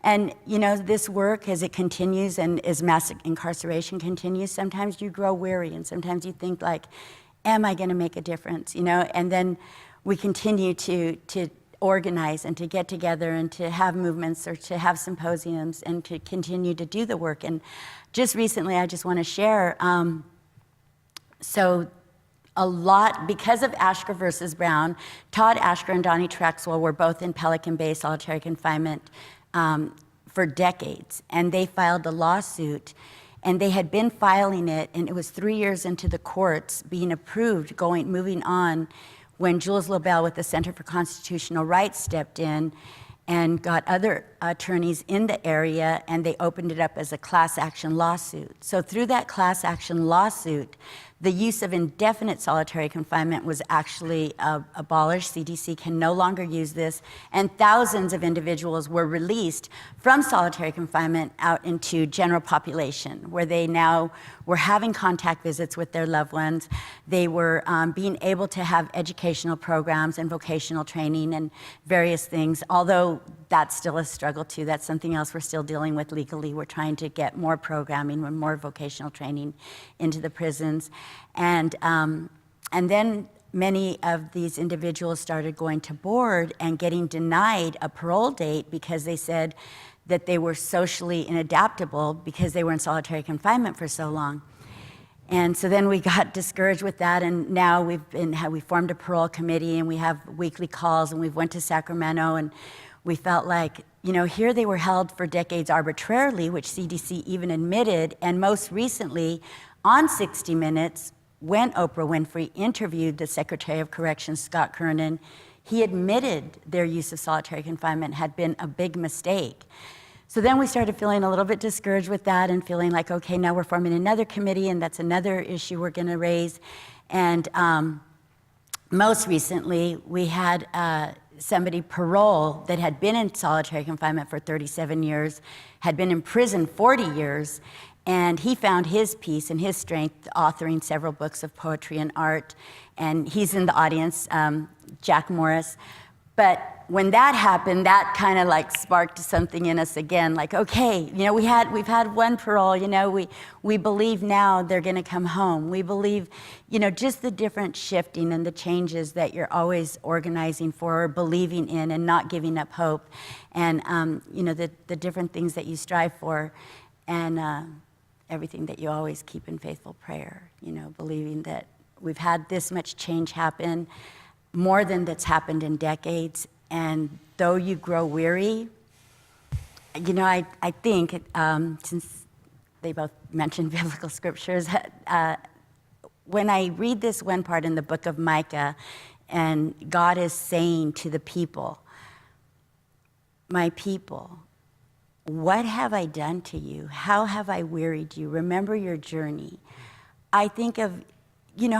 And you know, this work, as it continues and as mass incarceration continues, sometimes you grow weary and sometimes you think like, am I gonna make a difference? You know, and then we continue to organize and to get together and to have movements or to have symposiums and to continue to do the work. And just recently, I just want to share, so a lot, because of Ashker versus Brown, Todd Ashker and Donnie Trexler were both in Pelican Bay solitary confinement for decades. And they filed a lawsuit, and they had been filing it, and it was 3 years into the courts being approved, moving on, when Jules Lobel with the Center for Constitutional Rights stepped in and got other attorneys in the area, and they opened it up as a class action lawsuit. So through that class action lawsuit, the use of indefinite solitary confinement was actually abolished. CDC can no longer use this, and thousands of individuals were released from solitary confinement out into general population, where they now were having contact visits with their loved ones. They were being able to have educational programs and vocational training and various things, although that's still a struggle too. That's something else we're still dealing with legally. We're trying to get more programming and more vocational training into the prisons. And then many of these individuals started going to board and getting denied a parole date because they said that they were socially inadaptable because they were in solitary confinement for so long. And so then we got discouraged with that, and now we formed a parole committee, and we have weekly calls, and we've went to Sacramento, and we felt like, you know, here they were held for decades arbitrarily, which CDC even admitted, and most recently on 60 Minutes, when Oprah Winfrey interviewed the Secretary of Corrections, Scott Kernan, he admitted their use of solitary confinement had been a big mistake. So then we started feeling a little bit discouraged with that and feeling like, okay, now we're forming another committee, and that's another issue we're gonna raise. And most recently, we had somebody parole that had been in solitary confinement for 37 years, had been in prison 40 years, and he found his peace and his strength authoring several books of poetry and art, and he's in the audience, Jack Morris. But when that happened, that kind of like sparked something in us again, like, okay, you know, we've had one parole, you know, we believe now they're gonna come home. We believe, you know, just the different shifting and the changes that you're always organizing for, or believing in, and not giving up hope, and you know, the different things that you strive for, and everything that you always keep in faithful prayer, you know, believing that we've had this much change happen, more than that's happened in decades. And though you grow weary, you know, I think, since they both mentioned biblical scriptures, when I read this one part in the book of Micah, and God is saying to the people, my people, what have I done to you? How have I wearied you? Remember your journey. I think of,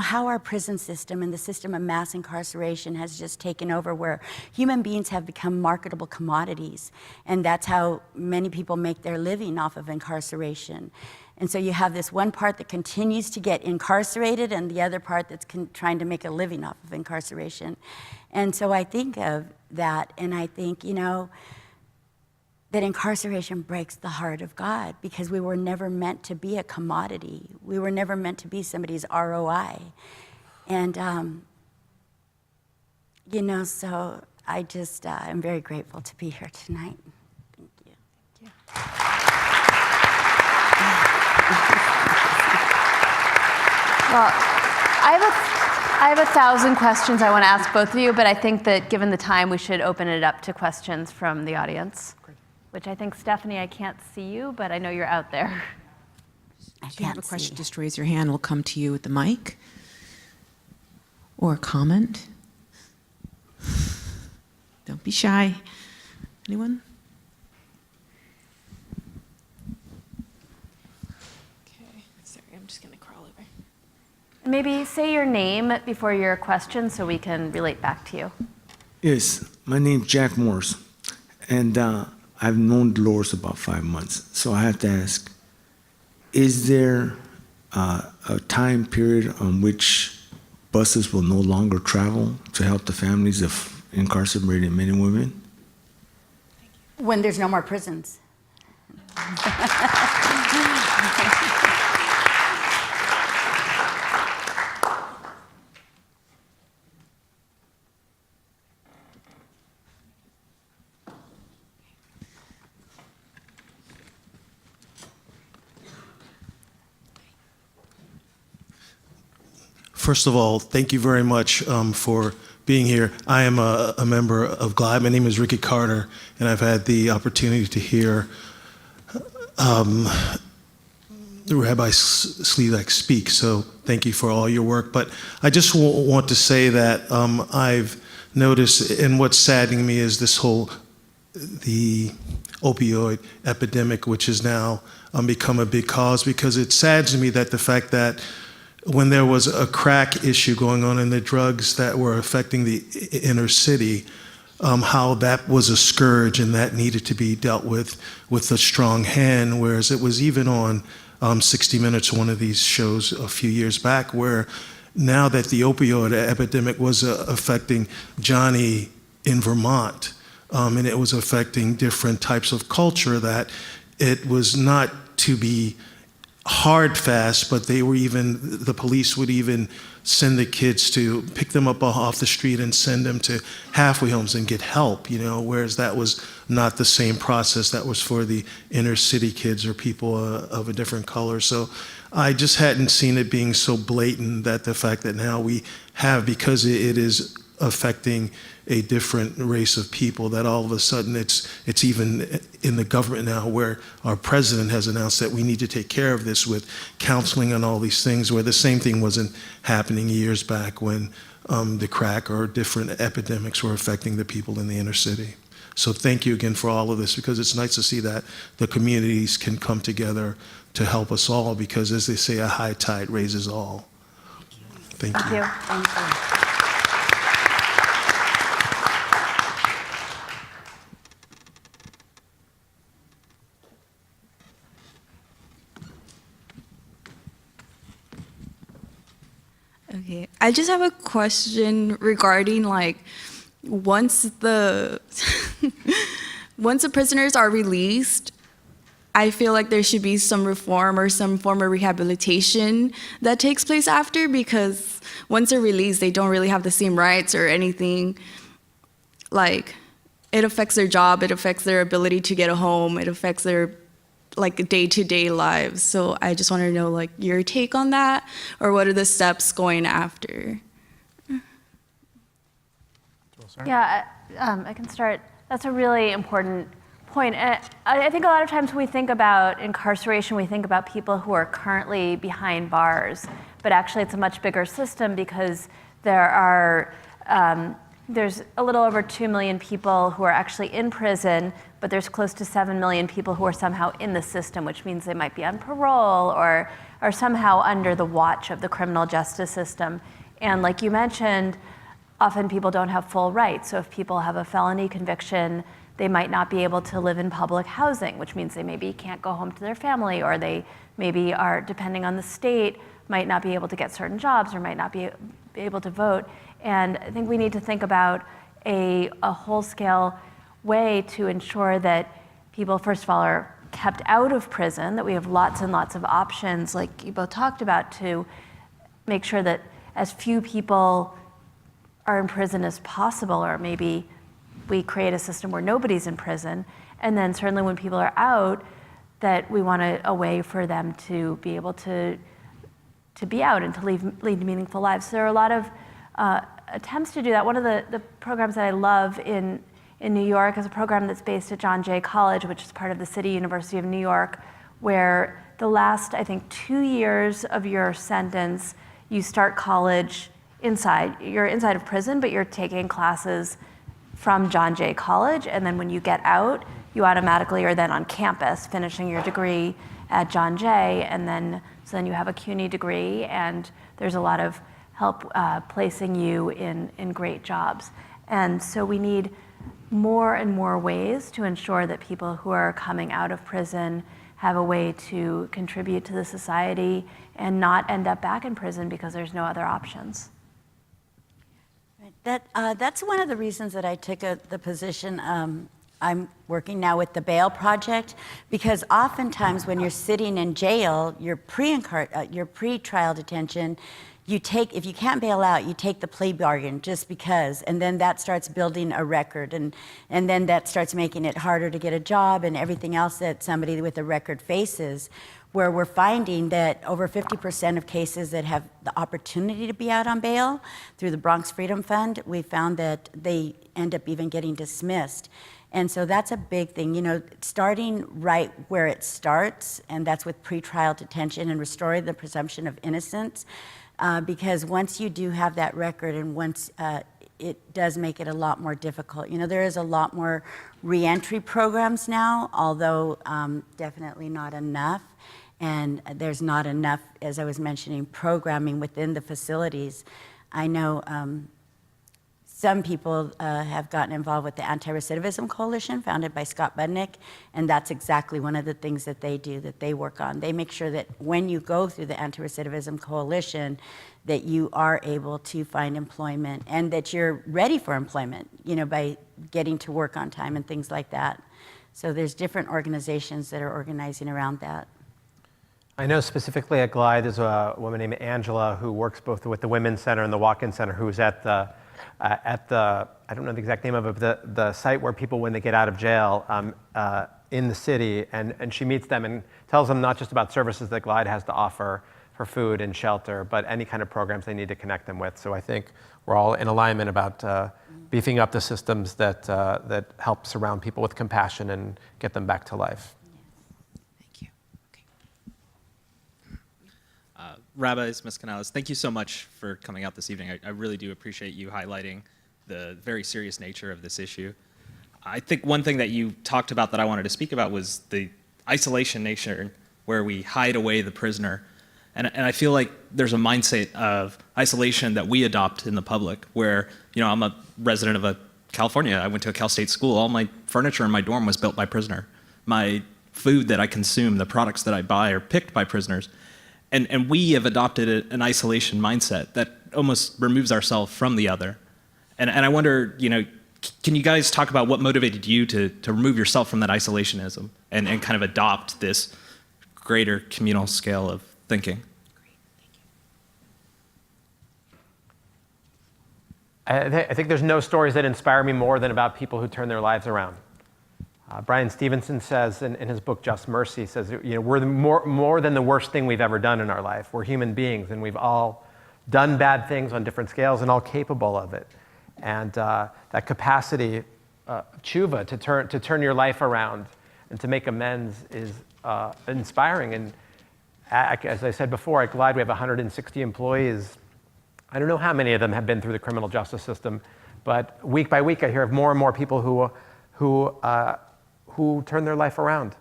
how our prison system and the system of mass incarceration has just taken over, where human beings have become marketable commodities. And that's how many people make their living off of incarceration. And so you have this one part that continues to get incarcerated and the other part that's trying to make a living off of incarceration. And so I think of that, and I think, that incarceration breaks the heart of God, because we were never meant to be a commodity. We were never meant to be somebody's ROI. And, so I just am very grateful to be here tonight. Thank you. Thank you. Well, I have 1,000 questions I want to ask both of you, but I think that given the time, we should open it up to questions from the audience. Great. Which I think, Stephanie, I can't see you, but I know you're out there. If you have a question, just raise your hand. We'll come to you with the mic. Or a comment. Don't be shy. Anyone? Okay, sorry, I'm just going to crawl over. Maybe say your name before your question so we can relate back to you. Yes, my name's Jack Morse, and I've known Dolores about 5 months. So I have to ask, is there a time period on which buses will no longer travel to help the families of incarcerated men and women? When there's no more prisons. First of all, thank you very much for being here. I am a member of GLAAD. My name is Ricky Carter, and I've had the opportunity to hear Rabbi Lee Zak speak, so thank you for all your work. But I just want to say that I've noticed, and what's saddening me is the opioid epidemic, which has now become a big cause, because it saddens me that the fact that when there was a crack issue going on in the drugs that were affecting the inner city, how that was a scourge and that needed to be dealt with a strong hand, whereas it was even on 60 Minutes, one of these shows a few years back, where now that the opioid epidemic was affecting Johnny in Vermont, and it was affecting different types of culture, that it was not to be hard fast, but the police would even send the kids to pick them up off the street and send them to halfway homes and get help, whereas that was not the same process that was for the inner city kids or people of a different color. So I just hadn't seen it being so blatant, that the fact that now we have, because it is affecting a different race of people, that all of a sudden it's even in the government now, where our president has announced that we need to take care of this with counseling and all these things, where the same thing wasn't happening years back when the crack or different epidemics were affecting the people in the inner city. So thank you again for all of this, because it's nice to see that the communities can come together to help us all, because as they say, a high tide raises all. Thank you. Thank you. Thank you. Okay, I just have a question regarding once the prisoners are released, I feel like there should be some reform or some form of rehabilitation that takes place after, because once they're released, they don't really have the same rights or anything. It affects their job, it affects their ability to get a home, it affects their day-to-day lives. So I just want to know your take on that, or what are the steps going after? Yeah, I can start. That's a really important point. I think a lot of times when we think about incarceration, we think about people who are currently behind bars, but actually it's a much bigger system, because there are there's a little over 2 million people who are actually in prison, but there's close to 7 million people who are somehow in the system, which means they might be on parole or somehow under the watch of the criminal justice system. And like you mentioned, often people don't have full rights. So if people have a felony conviction, they might not be able to live in public housing, which means they maybe can't go home to their family, or they maybe are, depending on the state, might not be able to get certain jobs or might not be able to vote. And I think we need to think about a whole-scale way to ensure that people, first of all, are kept out of prison, that we have lots and lots of options, like you both talked about, to make sure that as few people are in prison as possible, or maybe we create a system where nobody's in prison. And then certainly when people are out, that we want a way for them to be able to be out and to lead meaningful lives. So there are a lot of attempts to do that. One of the programs that I love in New York is a program that's based at John Jay College, which is part of the City University of New York, where the last, I think, 2 years of your sentence, you start college you're inside of prison, but you're taking classes from John Jay College, and then when you get out, you automatically are then on campus finishing your degree at John Jay, and then so then you have a CUNY degree, and there's a lot of help placing you in great jobs. And so we need more and more ways to ensure that people who are coming out of prison have a way to contribute to the society and not end up back in prison because there's no other options. That's one of the reasons that I took the position. I'm working now with the Bail Project, because oftentimes when you're sitting in jail, your pre-trial detention, if you can't bail out, you take the plea bargain just because, and then that starts building a record, and then that starts making it harder to get a job and everything else that somebody with a record faces, where we're finding that over 50% of cases that have the opportunity to be out on bail through the Bronx Freedom Fund, we found that they end up even getting dismissed. And so that's a big thing, starting right where it starts, and that's with pretrial detention and restoring the presumption of innocence. Because once you do have that record, and once it does make it a lot more difficult. There is a lot more reentry programs now, although definitely not enough. And there's not enough, as I was mentioning, programming within the facilities. I know some people have gotten involved with the Anti-Recidivism Coalition, founded by Scott Budnick, and that's exactly one of the things that they do, that they work on. They make sure that when you go through the Anti-Recidivism Coalition, that you are able to find employment and that you're ready for employment, by getting to work on time and things like that. So there's different organizations that are organizing around that. I know specifically at Glide there's a woman named Angela who works both with the Women's Center and the Walk-In Center, who's at the, I don't know the exact name of it, but the site where people, when they get out of jail in the city, and she meets them and tells them not just about services that Glide has to offer for food and shelter, but any kind of programs they need to connect them with. So I think we're all in alignment about beefing up the systems that help surround people with compassion and get them back to life. Thank you. Rabbis, Ms. Canales, thank you so much for coming out this evening. I really do appreciate you highlighting the very serious nature of this issue. I think one thing that you talked about that I wanted to speak about was the isolation nature, where we hide away the prisoner. And I feel like there's a mindset of isolation that we adopt in the public, where, I'm a resident of California. I went to a Cal State school. All my furniture in my dorm was built by prisoner. My food that I consume, the products that I buy, are picked by prisoners. And we have adopted an isolation mindset that almost removes ourselves from the other. And I wonder, can you guys talk about what motivated you to remove yourself from that isolationism and kind of adopt this greater communal scale of thinking? I think there's no stories that inspire me more than about people who turn their lives around. Brian Stevenson says in his book, Just Mercy, says, we're more than the worst thing we've ever done in our life. We're human beings, and we've all done bad things on different scales and all capable of it. And that capacity, tshuva, to turn your life around and to make amends is inspiring. And as I said before, at Glide we have 160 employees. I don't know how many of them have been through the criminal justice system, But week by week, I hear of more and more people who turn their life around.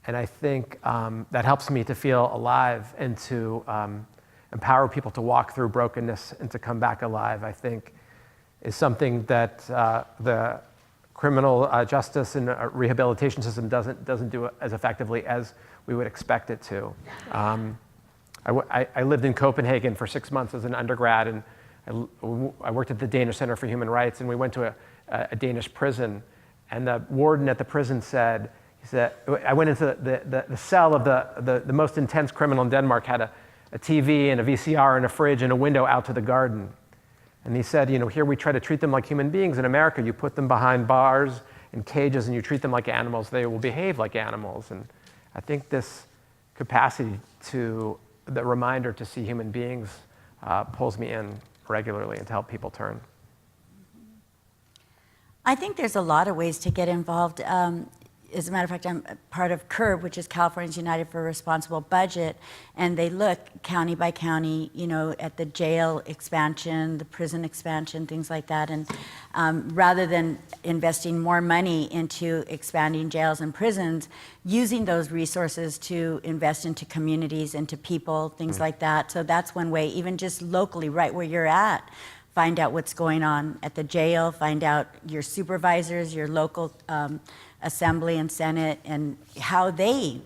And I think that helps me to feel alive and to empower people to walk through brokenness and to come back alive, I think is something that the criminal justice and rehabilitation system doesn't do as effectively as we would expect it to. I lived in Copenhagen for 6 months as an undergrad, and I worked at the Danish Center for Human Rights, and we went to a Danish prison, and the warden at the prison said, I went into the cell of the most intense criminal in Denmark, had a TV and a VCR and a fridge and a window out to the garden. And he said, here we try to treat them like human beings. In America, you put them behind bars and cages and you treat them like animals, they will behave like animals. And I think this capacity the reminder to see human beings pulls me in regularly and to help people turn. I think there's a lot of ways to get involved. As a matter of fact, I'm part of CURB, which is Californians United for a Responsible Budget, and they look county by county, at the jail expansion, the prison expansion, things like that. And rather than investing more money into expanding jails and prisons, using those resources to invest into communities, into people, things like that. So that's one way, even just locally, right where you're at. Find out what's going on at the jail, find out your supervisors, your local Assembly and Senate, and how they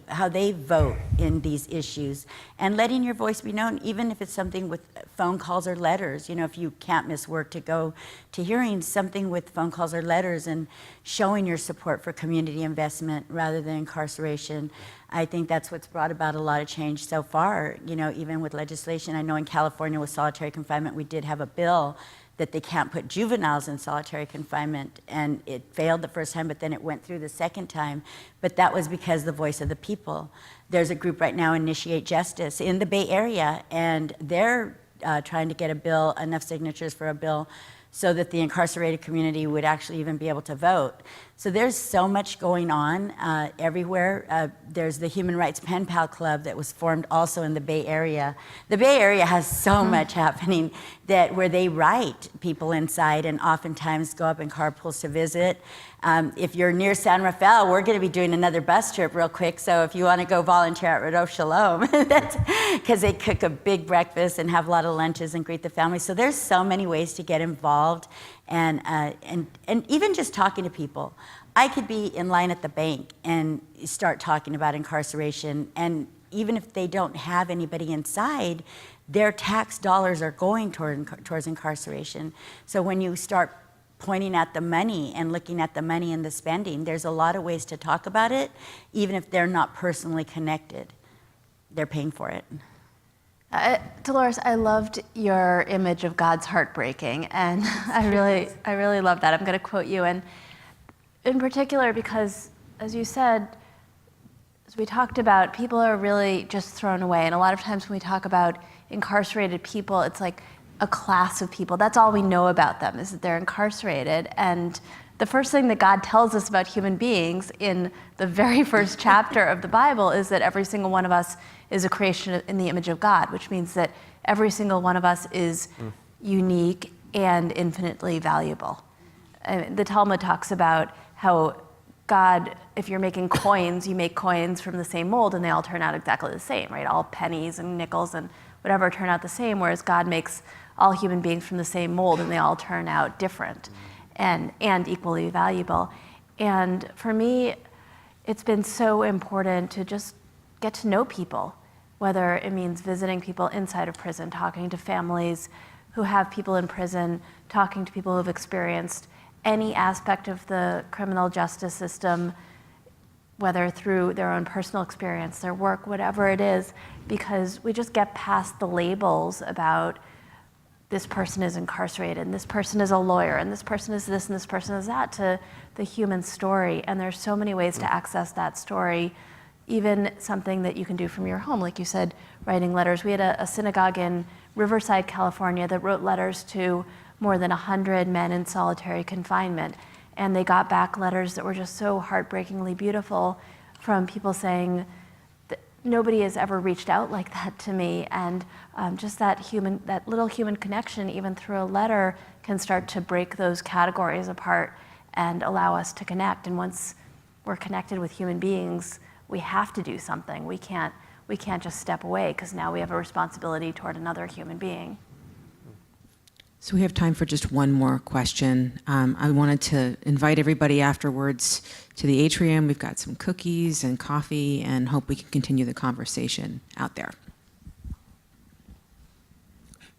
vote in these issues, and letting your voice be known, even if it's something with phone calls or letters. If you can't miss work to go to hearings, something with phone calls or letters, and showing your support for community investment rather than incarceration. I think that's what's brought about a lot of change so far. Even with legislation, I know in California with solitary confinement, we did have a bill that they can't put juveniles in solitary confinement, and it failed the first time, but then it went through the second time. But that was because the voice of the people. There's a group right now, Initiate Justice, in the Bay Area, and they're trying to get a bill, enough signatures for a bill, so that the incarcerated community would actually even be able to vote. So there's so much going on everywhere. There's the Human Rights Penpal Club that was formed also in the Bay Area. The Bay Area has so much happening where they write people inside and oftentimes go up in carpools to visit. If you're near San Rafael, we're going to be doing another bus trip real quick. So if you want to go volunteer at Rodolphe Shalom, because they cook a big breakfast and have a lot of lunches and greet the family. So there's so many ways to get involved. And even just talking to people. I could be in line at the bank and start talking about incarceration, and even if they don't have anybody inside, their tax dollars are going towards incarceration. So when you start pointing at the money and looking at the money and the spending, there's a lot of ways to talk about it, even if they're not personally connected. They're paying for it. Dolores, I loved your image of God's heartbreaking, and I really love that. I'm going to quote you, and in particular because, as you said, as we talked about, people are really just thrown away, and a lot of times when we talk about incarcerated people, it's like a class of people. That's all we know about them, is that they're incarcerated. And the first thing that God tells us about human beings in the very first chapter of the Bible is that every single one of us is a creation in the image of God, which means that every single one of us is unique and infinitely valuable. The Talmud talks about how God, if you're making coins, you make coins from the same mold and they all turn out exactly the same, right? All pennies and nickels and whatever turn out the same, whereas God makes all human beings from the same mold and they all turn out different and equally valuable. And for me, it's been so important to just get to know people, whether it means visiting people inside of prison, talking to families who have people in prison, talking to people who have experienced any aspect of the criminal justice system, whether through their own personal experience, their work, whatever it is, because we just get past the labels about this person is incarcerated, and this person is a lawyer, and this person is this, and this person is that, to the human story. And there's so many ways to access that story, even something that you can do from your home. Like you said, writing letters. We had a synagogue in Riverside, California that wrote letters to more than 100 men in solitary confinement. And they got back letters that were just so heartbreakingly beautiful from people saying, nobody has ever reached out like that to me, and just that little human connection, even through a letter, can start to break those categories apart and allow us to connect. And once we're connected with human beings, we have to do something. We can't just step away, because now we have a responsibility toward another human being. So we have time for just one more question. I wanted to invite everybody afterwards to the atrium. We've got some cookies and coffee, and hope we can continue the conversation out there.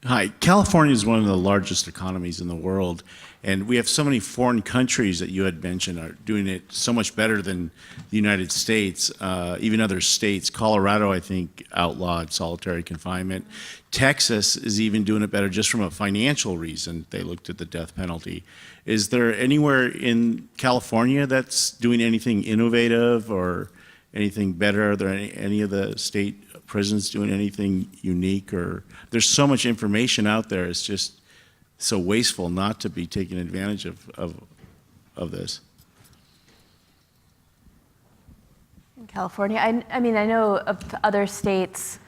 Hi, California is one of the largest economies in the world, and we have so many foreign countries that you had mentioned are doing it so much better than the United States, even other states. Colorado, I think, outlawed solitary confinement. Texas is even doing it better just from a financial reason. They looked at the death penalty. Is there anywhere in California that's doing anything innovative or anything better? Are there any of the state prisons doing anything unique? Or there's so much information out there, it's just so wasteful not to be taking advantage of this. In California, I mean, I know of other states,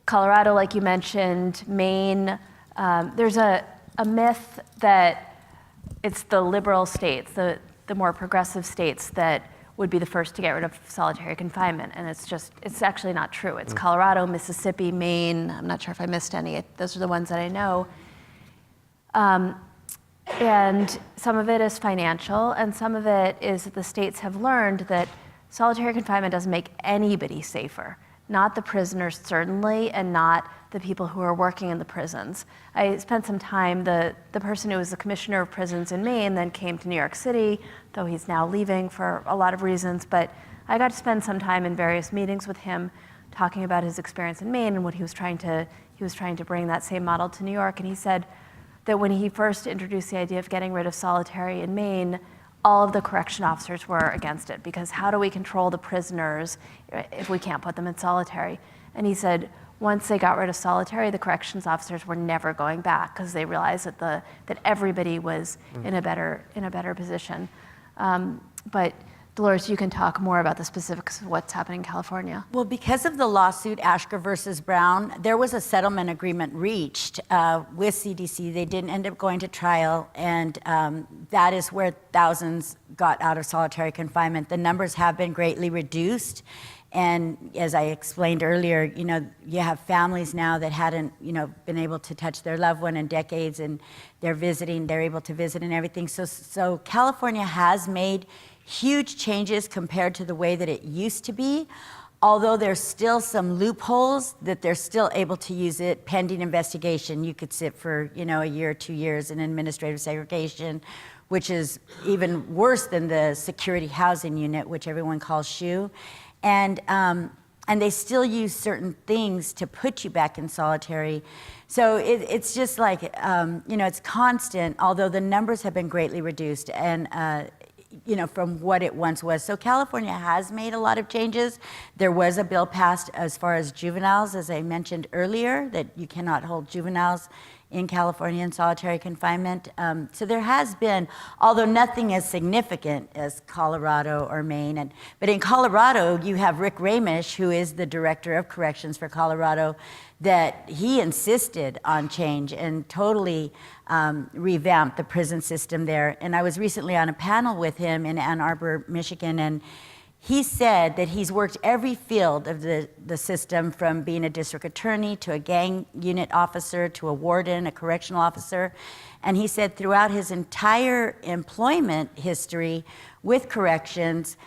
Colorado, like you mentioned, Maine. There's a myth that it's the liberal states, the more progressive states, that would be the first to get rid of solitary confinement, and it's actually not true. It's Colorado, Mississippi, Maine. I'm not sure if I missed any. Those are the ones that I know. And some of it is financial, and some of it is that the states have learned that solitary confinement doesn't make anybody safer. Not the prisoners, certainly, and not the people who are working in the prisons. I spent some time, the person who was the commissioner of prisons in Maine then came to New York City, though he's now leaving for a lot of reasons, but I got to spend some time in various meetings with him talking about his experience in Maine and what he was trying to bring that same model to New York. And he said that when he first introduced the idea of getting rid of solitary in Maine, all of the correction officers were against it, because how do we control the prisoners if we can't put them in solitary? And he said, once they got rid of solitary, the corrections officers were never going back, because they realized that everybody was in a better position. But Dolores, you can talk more about the specifics of what's happening in California. Well, because of the lawsuit, Ashker versus Brown, there was a settlement agreement reached with CDC. They didn't end up going to trial, and that is where thousands got out of solitary confinement. The numbers have been greatly reduced. And as I explained earlier, you have families now that hadn't, been able to touch their loved one in decades, and they're able to visit and everything. So California has made huge changes compared to the way that it used to be, although there's still some loopholes that they're still able to use it pending investigation. You could sit for, a year or 2 years in administrative segregation, which is even worse than the security housing unit, which everyone calls SHU. And they still use certain things to put you back in solitary. So it's just like, it's constant, although the numbers have been greatly reduced and, from what it once was. So California has made a lot of changes. There was a bill passed as far as juveniles, as I mentioned earlier, that you cannot hold juveniles in California in solitary confinement. So there has been, although nothing as significant as Colorado or Maine. But in Colorado, you have Rick Ramish, who is the director of corrections for Colorado, that he insisted on change and totally revamped the prison system there. And I was recently on a panel with him in Ann Arbor, Michigan, and he said that he's worked every field of the system, from being a district attorney to a gang unit officer to a warden, a correctional officer. And he said throughout his entire employment history with corrections,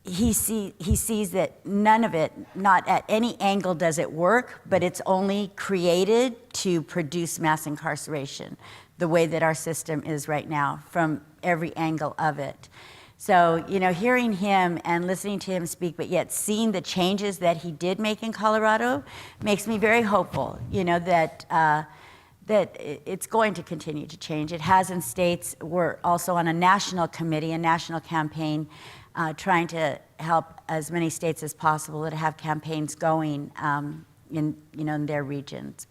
he sees that none of it, not at any angle does it work, but it's only created to produce mass incarceration, the way that our system is right now, from every angle of it. So, hearing him and listening to him speak, but yet seeing the changes that he did make in Colorado makes me very hopeful, that it's going to continue to change. It has in states. We're also on a national committee, a national campaign, trying to help as many states as possible that have campaigns going in their regions.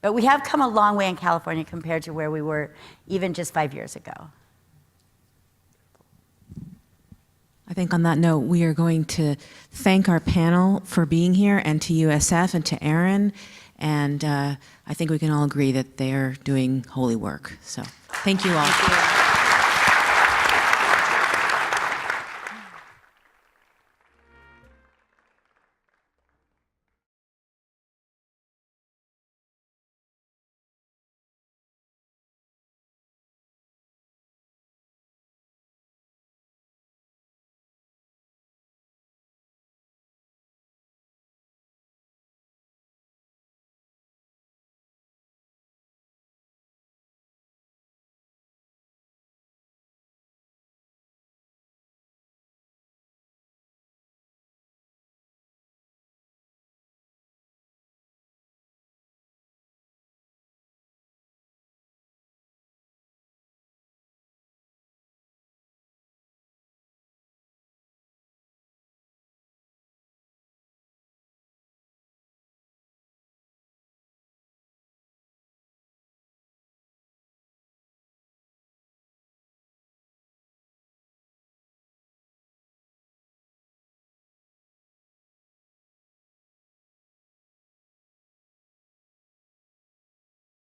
But we have come a long way in California compared to where we were even just 5 years ago. I think on that note, we are going to thank our panel for being here, and to USF and to Aaron. And I think we can all agree that they are doing holy work. So thank you all. Thank you.